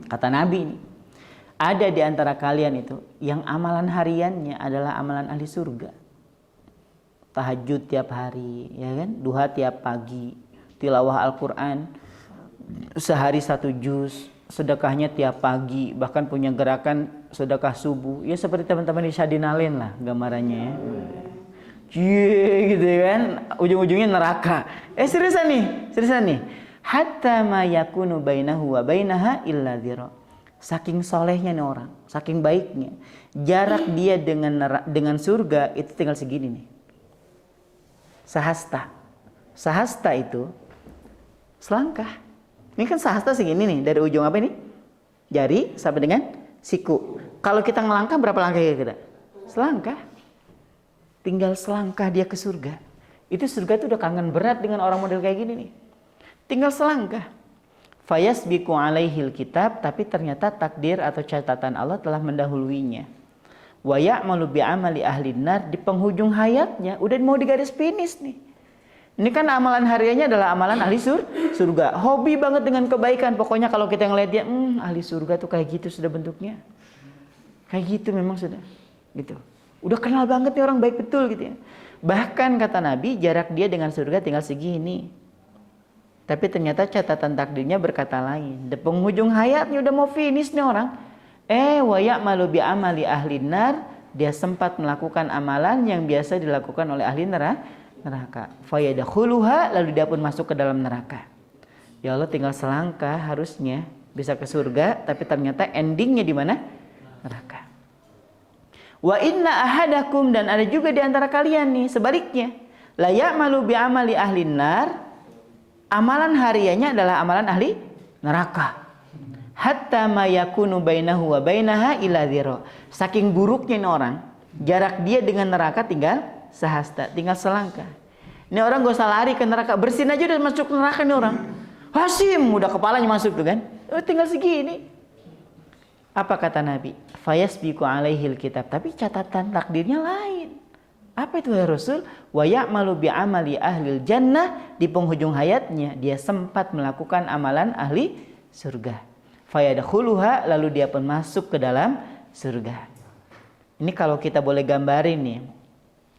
Kata Nabi nih, ada di antara kalian itu yang amalan hariannya adalah amalan ahli surga. Tahajud tiap hari, ya kan? Duha tiap pagi, tilawah Al-Quran sehari 1 juz, sedekahnya tiap pagi, bahkan punya gerakan sedekah subuh. Ya seperti teman-teman di Syadinalen lah gambarannya ya. Cie gitu kan, ujung-ujungnya neraka. Seriusan nih. Hatta ma yakunu bainahu wa bainaha illa dhira. Saking solehnya nih orang, saking baiknya, jarak dia dengan surga itu tinggal segini nih. Sahasta itu selangkah. Ini kan sahasta segini nih, dari ujung apa ini? Jari sampai dengan siku. Kalau kita ngelangkah berapa langkah kira-kira? Selangkah. Tinggal selangkah dia ke surga. Itu surga itu udah kangen berat dengan orang model kayak gini nih. Tinggal selangkah. Fayasbiqu alaihil kitab, tapi ternyata takdir atau catatan Allah telah mendahuluinya. Wa ya'malu bi'amali ahlin nar, di penghujung hayatnya udah mau di garis finish nih. Ini kan amalan hariannya adalah amalan ahli surga. Hobi banget dengan kebaikan. Pokoknya kalau kita ngeliat dia, ahli surga tuh kayak gitu sudah bentuknya. Kayak gitu memang sudah. Gitu. Udah kenal banget nih orang baik betul gitu ya. Bahkan kata Nabi, jarak dia dengan surga tinggal segini. Tapi ternyata catatan takdirnya berkata lain. Di penghujung hayatnya udah mau finish nih orang. Wa ya'malu bi'amali ahlin nar, dia sempat melakukan amalan yang biasa dilakukan oleh ahli neraka. Fayadkhuluha, lalu dia pun masuk ke dalam neraka. Ya Allah, tinggal selangkah harusnya bisa ke surga, tapi ternyata endingnya di mana? Neraka. Wa inna ahadakum, dan ada juga di antara kalian nih sebaliknya, la ya'malu bi'amali ahlin nar, amalan hariannya adalah amalan ahli neraka. Hatta ma yakunu bainahu wa bainaha illa dzira. Saking buruknya ini orang, jarak dia dengan neraka tinggal sehasta, tinggal selangkah. Ini orang gak usah lari ke neraka, bersin aja udah masuk neraka nih orang. Hasim, udah kepalanya masuk tuh kan. Tinggal segini. Apa kata Nabi? Fayasbiqu alaihil kitab, tapi catatan takdirnya lain. Apa itu ya Rasul? Wa ya'malu bi'amali ahlil jannah, di penghujung hayatnya dia sempat melakukan amalan ahli surga. Fayadkhuluha, lalu dia pun masuk ke dalam surga. Ini kalau kita boleh gambarin nih.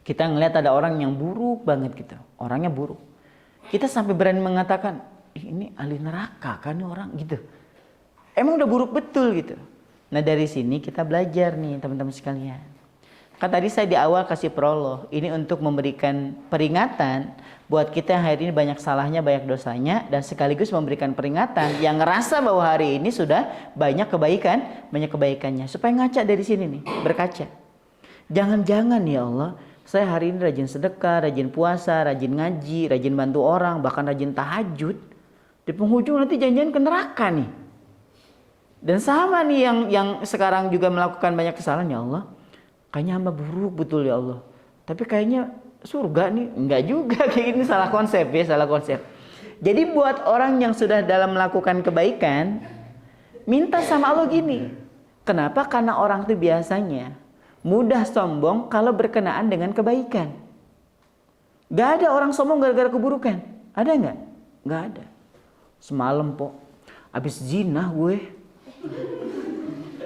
Kita ngelihat ada orang yang buruk banget gitu. Orangnya buruk. Kita sampai berani mengatakan, ini ahli neraka kan ini orang gitu. Emang udah buruk betul gitu. Nah dari sini kita belajar nih teman-teman sekalian. Kan tadi saya di awal kasih prolog. Ini untuk memberikan peringatan buat kita yang hari ini banyak salahnya, banyak dosanya. Dan sekaligus memberikan peringatan yang ngerasa bahwa hari ini sudah banyak kebaikannya. Supaya ngaca dari sini nih, berkaca. Jangan-jangan ya Allah, saya hari ini rajin sedekah, rajin puasa, rajin ngaji, rajin bantu orang, bahkan rajin tahajud. Di penghujung nanti jangan-jangan ke neraka nih. Dan sama nih yang sekarang juga melakukan banyak kesalahan, ya Allah. Kayaknya hamba buruk betul ya Allah. Tapi kayaknya surga nih. Enggak juga, kayak gini salah konsep ya, salah konsep. Jadi buat orang yang sudah dalam melakukan kebaikan, minta sama Allah gini. Kenapa? Karena orang itu biasanya mudah sombong kalau berkenaan dengan kebaikan. Gak ada orang sombong gara-gara keburukan. Ada nggak? Gak ada. Semalam po, abis zina gue.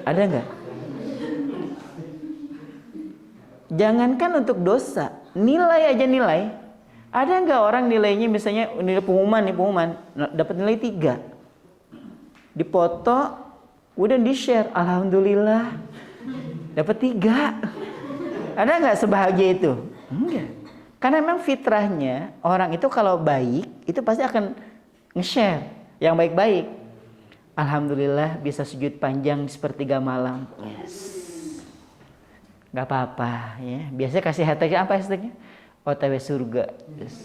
Ada nggak? Jangankan untuk dosa, nilai aja nilai. Ada nggak orang nilainya misalnya nilai pengumuman dapat nilai 3. Dipoto, udah di-share, alhamdulillah. Dapat 3. Ada nggak sebahagia itu? Enggak. Karena memang fitrahnya orang itu kalau baik itu pasti akan nge-share yang baik-baik. Alhamdulillah bisa sujud panjang di sepertiga malam. Yes. Gak apa-apa ya. Biasanya kasih hashtag apa hashtagnya? OTW surga. Yes.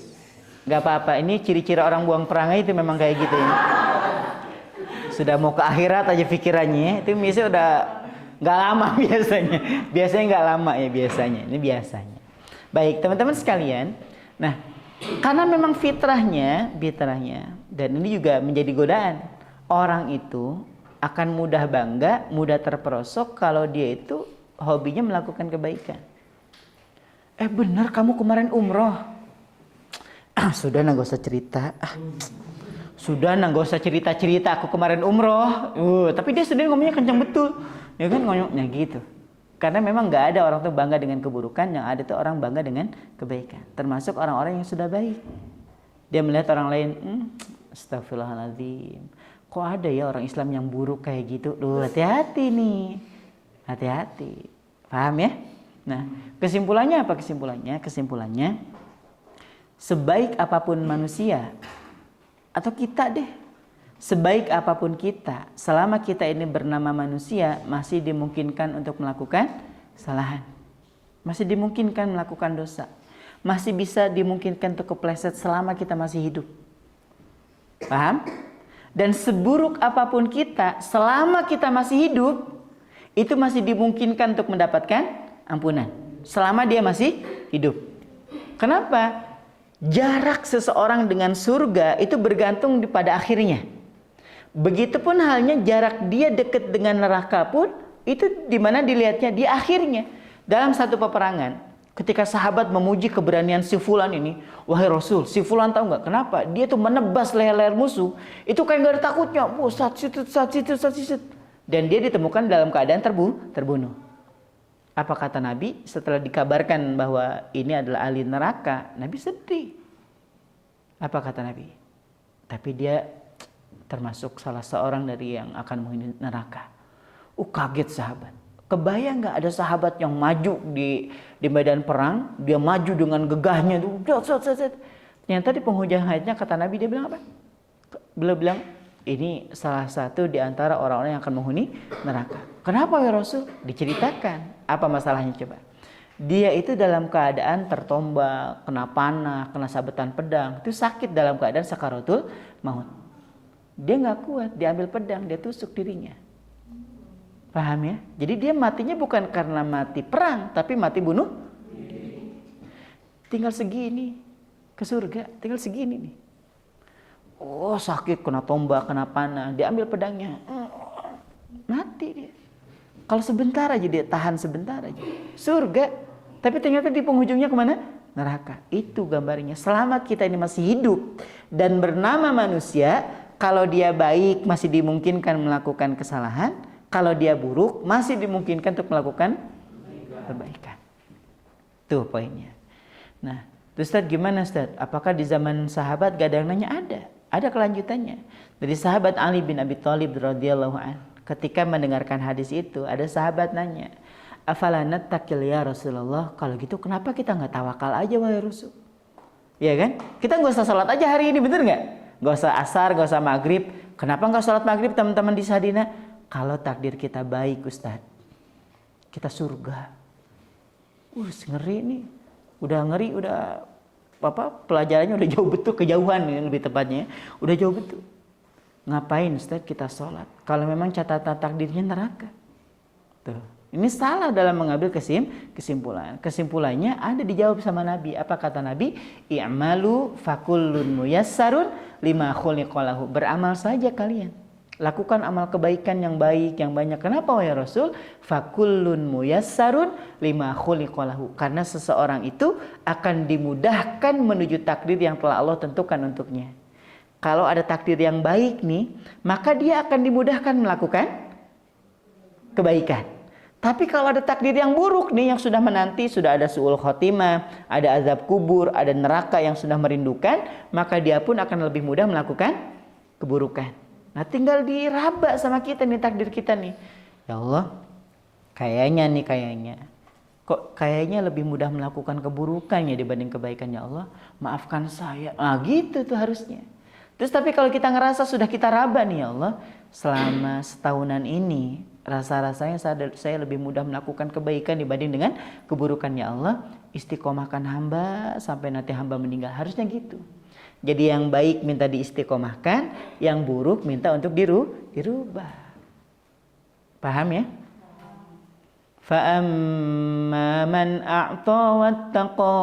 Gak apa-apa. Ini ciri-ciri orang buang perangai itu memang kayak gitu ya. Sudah mau ke akhirat aja pikirannya ya. Itu biasanya udah gak lama biasanya. Biasanya gak lama ya biasanya. Ini biasanya. Baik teman-teman sekalian. Nah karena memang fitrahnya dan ini juga menjadi godaan. Orang itu akan mudah bangga, mudah terperosok kalau dia itu hobinya melakukan kebaikan. Benar kamu kemarin umroh. Sudah gak usah cerita. Sudah gak usah cerita aku kemarin umroh. Tapi dia sendiri ngomongnya kencang betul. Ya kan ngomongnya gitu. Karena memang gak ada orang tuh bangga dengan keburukan, yang ada tuh orang bangga dengan kebaikan. Termasuk orang-orang yang sudah baik. Dia melihat orang lain, astagfirullahaladzim. Kok ada ya orang Islam yang buruk kayak gitu? Hati-hati nih. Hati-hati. Paham ya? Nah, kesimpulannya apa kesimpulannya? Kesimpulannya, sebaik apapun manusia, atau kita deh, sebaik apapun kita, selama kita ini bernama manusia, masih dimungkinkan untuk melakukan kesalahan. Masih dimungkinkan melakukan dosa. Masih bisa dimungkinkan untuk kepleset selama kita masih hidup. Paham? Dan seburuk apapun kita, selama kita masih hidup, itu masih dimungkinkan untuk mendapatkan ampunan. Selama dia masih hidup. Kenapa? Jarak seseorang dengan surga itu bergantung pada akhirnya. Begitupun halnya jarak dia dekat dengan neraka pun itu dimana dilihatnya di akhirnya. Dalam satu peperangan, ketika sahabat memuji keberanian si fulan ini, wahai Rasul, si fulan tahu nggak kenapa? Dia tuh menebas leher-leher musuh. Itu kayak nggak ada takutnya. Sat situ. Dan dia ditemukan dalam keadaan terbunuh. Apa kata Nabi setelah dikabarkan bahwa ini adalah ahli neraka? Nabi sedih. Apa kata Nabi? Tapi dia termasuk salah seorang dari yang akan menghuni neraka. Kaget sahabat. Kebayang nggak ada sahabat yang maju di medan perang, dia maju dengan gegahnya tuh. Ternyata di penghujung hayatnya kata Nabi dia bilang apa? Beliau bilang ini salah satu di antara orang-orang yang akan menghuni neraka. Kenapa ya Rasul? Diceritakan. Apa masalahnya coba? Dia itu dalam keadaan tertombak, kena panah, kena sabetan pedang. Itu sakit dalam keadaan sakaratul maut. Dia nggak kuat, diambil pedang, dia tusuk dirinya. Paham ya? Jadi dia matinya bukan karena mati perang, tapi mati bunuh. Tinggal segini ke surga, tinggal segini nih. Sakit, kena tombak, kena panah, diambil pedangnya. Mati dia. Kalau sebentar aja dia tahan sebentar aja. Surga. Tapi ternyata di penghujungnya kemana? Neraka. Itu gambarnya. Selama kita ini masih hidup dan bernama manusia, kalau dia baik masih dimungkinkan melakukan kesalahan. Kalau dia buruk masih dimungkinkan untuk melakukan kebaikan. Tuh poinnya. Nah, Ustaz gimana Ustaz? Apakah di zaman sahabat gak ada yang nanya? Ada kelanjutannya. Dari sahabat Ali bin Abi Thalib radhiyallahu anhu. Ketika mendengarkan hadis itu, ada sahabat nanya, afala nattaqil ya Rasulullah? Kalau gitu kenapa kita nggak tawakal aja wahai Rasul? Ya kan? Kita nggak usah sholat aja hari ini, bener nggak? Nggak usah asar, nggak usah maghrib. Kenapa nggak sholat maghrib teman-teman di Sadina? Kalau takdir kita baik Ustaz, kita surga. Ngeri nih. Udah ngeri, udah pelajarannya udah jauh betul, kejauhan ini lebih tepatnya. Udah jauh betul. Ngapain Ustaz kita sholat? Kalau memang catatan takdirnya neraka. Tuh. Ini salah dalam mengambil kesimpulan. Kesimpulannya ada dijawab sama Nabi. Apa kata Nabi? I'malu fakullun muyassarun lima khuliqalahu. Beramal saja kalian. Lakukan amal kebaikan yang baik, yang banyak. Kenapa ya Rasul? Fakullun muyassarun lima khuliqalahu. Karena seseorang itu akan dimudahkan menuju takdir yang telah Allah tentukan untuknya. Kalau ada takdir yang baik nih, maka dia akan dimudahkan melakukan kebaikan. Tapi kalau ada takdir yang buruk nih, yang sudah menanti, sudah ada su'ul khotimah, ada azab kubur, ada neraka yang sudah merindukan, maka dia pun akan lebih mudah melakukan keburukan. Nah, tinggal diraba sama kita nih takdir kita nih. Ya Allah, kayaknya. Kok kayaknya lebih mudah melakukan keburukannya dibanding kebaikan ya Allah. Maafkan saya. Gitu tuh harusnya. Terus tapi kalau kita ngerasa sudah kita raba nih ya Allah, selama setahunan ini rasa-rasanya saya lebih mudah melakukan kebaikan dibanding dengan keburukan ya Allah, istiqomahkan hamba sampai nanti hamba meninggal. Harusnya gitu. Jadi yang baik minta diistiqomahkan, yang buruk minta untuk dirubah. Paham ya? Fa'amma man a'ta wattaqa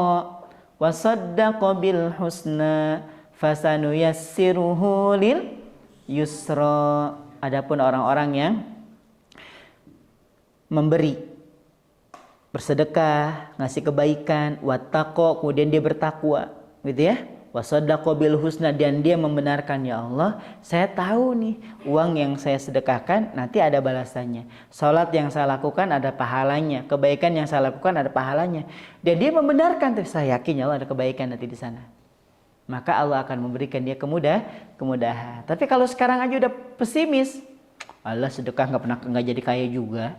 wa saddaqa bil husna fasanuyassiruhu lil yusra. Adapun orang-orang yang memberi, bersedekah, ngasih kebaikan, wattaqo, kemudian dia bertakwa, gitu ya. Wasaddaqa bil husna, dan dia membenarkan, ya Allah, saya tahu nih uang yang saya sedekahkan nanti ada balasannya. Salat yang saya lakukan ada pahalanya, kebaikan yang saya lakukan ada pahalanya. Dan dia membenarkan tuh, saya yakin ya Allah ada kebaikan nanti di sana. Maka Allah akan memberikan dia kemudahan. Tapi kalau sekarang aja udah pesimis, Allah sedekah nggak jadi kaya juga.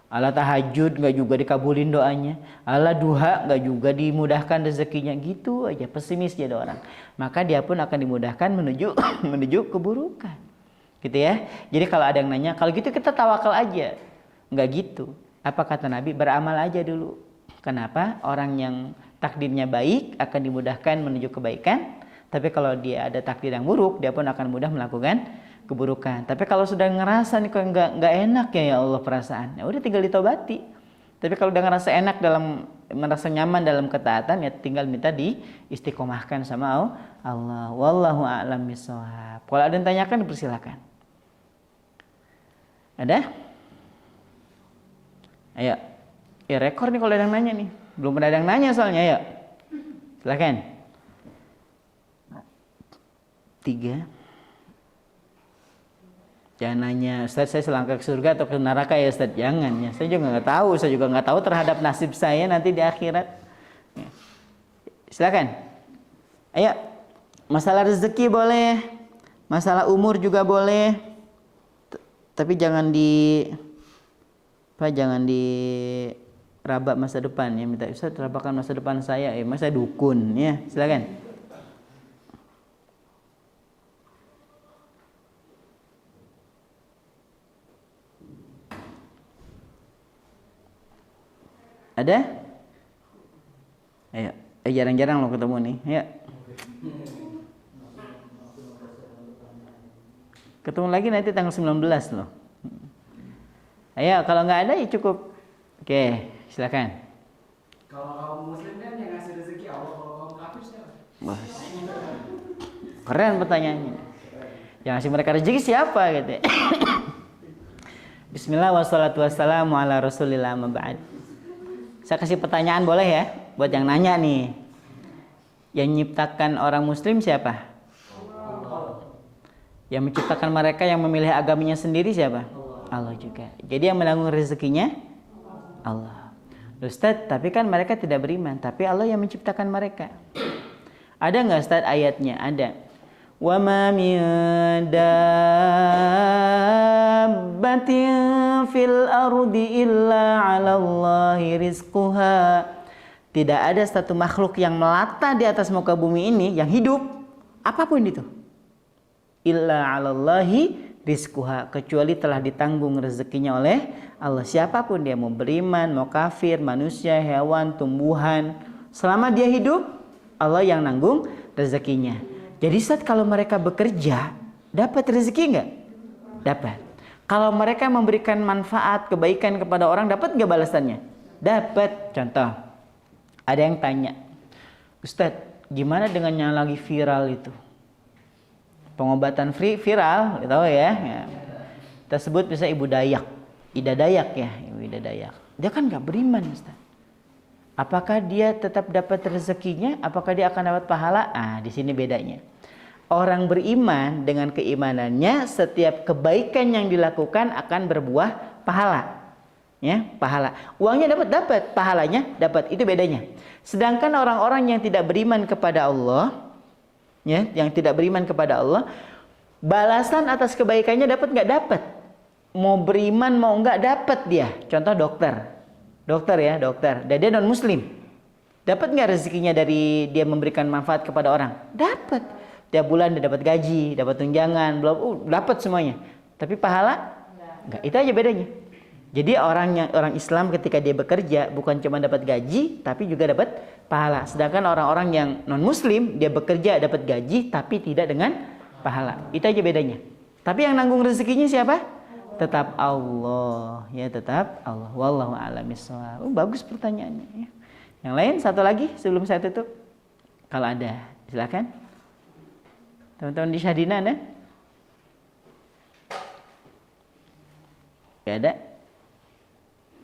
Allah tahajud nggak juga dikabulin doanya. Allah duha nggak juga dimudahkan rezekinya, gitu aja pesimis jadi orang. Maka dia pun akan dimudahkan menuju keburukan. Gitu ya. Jadi kalau ada yang nanya, kalau gitu kita tawakal aja. Nggak gitu. Apa kata Nabi? Beramal aja dulu. Kenapa? Orang yang takdirnya baik akan dimudahkan menuju kebaikan. Tapi kalau dia ada takdir yang buruk, dia pun akan mudah melakukan keburukan. Tapi kalau sudah ngerasa nih kok nggak enak ya Allah perasaan, ya udah tinggal ditobati. Tapi kalau udah ngerasa enak merasa nyaman dalam ketaatan, ya tinggal minta diistiqomahkan sama Allah. Wallahu a'lam bishawab. Kalau ada yang tanyakan dipersilakan. Ada? Ayo. Ya rekor nih kalau ada yang nanya nih. Belum pernah ada yang nanya soalnya, ayo. Silakan. 3. Jangan nanya, Ustaz saya selangkah ke surga atau ke neraka ya Ustaz. Jangan ya. Saya juga nggak tahu. Saya juga nggak tahu terhadap nasib saya nanti di akhirat. Ya. Silakan. Ayo. Masalah rezeki boleh. Masalah umur juga boleh. Tapi jangan diraba masa depan ya. Minta Ustaz rabakan masa depan saya. Masa dukun ya. Silakan. Ada? Ayo. Jarang-jarang lo ketemu nih. Ayo. Ketemu lagi nanti tanggal 19 loh. Ayo, kalau nggak ada ya cukup. Oke, silakan. Kalau kaum muslim kan yang ngasih rezeki Allah, kalau kaum kafir siapa? Keren pertanyaannya. Yang ngasih mereka rezeki siapa gitu. Bismillah wassalatu wassalamu ala rasulillah ma ba'd. Saya kasih pertanyaan boleh ya buat yang nanya nih. Yang menciptakan orang muslim siapa? Yang menciptakan mereka yang memilih agamanya sendiri siapa? Allah juga. Jadi yang menanggung rezekinya Allah. Ustaz, tapi kan mereka tidak beriman, tapi Allah yang menciptakan mereka. Ada enggak Ustaz ayatnya? Ada. Wa ma min dabbatin fil ardi illa 'ala Allahi rizquha. Tidak ada satu makhluk yang melata di atas muka bumi ini yang hidup, apapun itu. Illa 'alallahi rizquha, kecuali telah ditanggung rezekinya oleh Allah. Siapapun dia, mau beriman, mau kafir, manusia, hewan, tumbuhan, selama dia hidup, Allah yang nanggung rezekinya. Jadi saat kalau mereka bekerja, dapat rezeki enggak? Dapat. Kalau mereka memberikan manfaat, kebaikan kepada orang, dapat enggak balasannya? Dapat. Contoh, ada yang tanya, Ustadz, gimana dengan yang lagi viral itu? Pengobatan viral, tahu ya. Kita sebut bisa Ibu Dayak, Ida Dayak ya, Ibu Ida Dayak. Dia kan nggak beriman, Ustaz. Apakah dia tetap dapat rezekinya? Apakah dia akan dapat pahala? Di sini bedanya. Orang beriman dengan keimanannya, setiap kebaikan yang dilakukan akan berbuah pahala. Ya, pahala. Uangnya dapat, pahalanya dapat. Itu bedanya. Sedangkan orang-orang yang tidak beriman kepada Allah, ya, yang tidak beriman kepada Allah, balasan atas kebaikannya dapat nggak? Dapat. Mau beriman mau nggak, dapat dia. Contoh dokter ya, dokter. Dan dia non muslim, dapat nggak rezekinya dari dia memberikan manfaat kepada orang? Dapat. Tiap bulan dia dapat gaji, dapat tunjangan, belum dapat semuanya. Tapi pahala nggak. Itu aja bedanya. Jadi orang Islam ketika dia bekerja bukan cuma dapat gaji, tapi juga dapat pahala. Sedangkan orang-orang yang non muslim, dia bekerja dapat gaji tapi tidak dengan pahala. Itu aja bedanya. Tapi yang nanggung rezekinya siapa? Tetap Allah, ya, tetap Allah. Wallahu a'lam bishawab. Bagus pertanyaannya ya. Yang lain satu lagi sebelum saya tutup. Kalau ada, silakan. Teman-teman di Syahadina ada? Gak ada?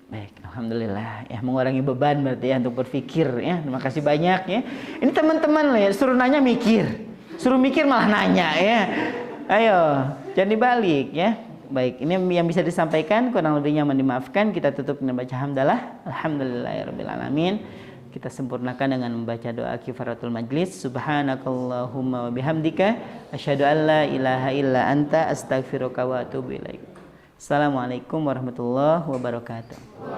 Baik, alhamdulillah ya, mengurangi beban berarti ya untuk berpikir ya. Terima kasih banyak ya. Ini teman-teman ya, suruh nanya mikir, suruh mikir malah nanya ya. Ayo, jangan dibalik ya. Baik, ini yang bisa disampaikan, kurang lebihnya mohon dimaafkan. Kita tutup dengan baca hamdalah. Alhamdulillahirabbil alamin. Kita sempurnakan dengan membaca doa kifaratul majlis. Subhanakallahumma wa bihamdika asyhadu an la ilaha illa anta astaghfiruka wa atubu ilaik. Assalamualaikum warahmatullahi wabarakatuh.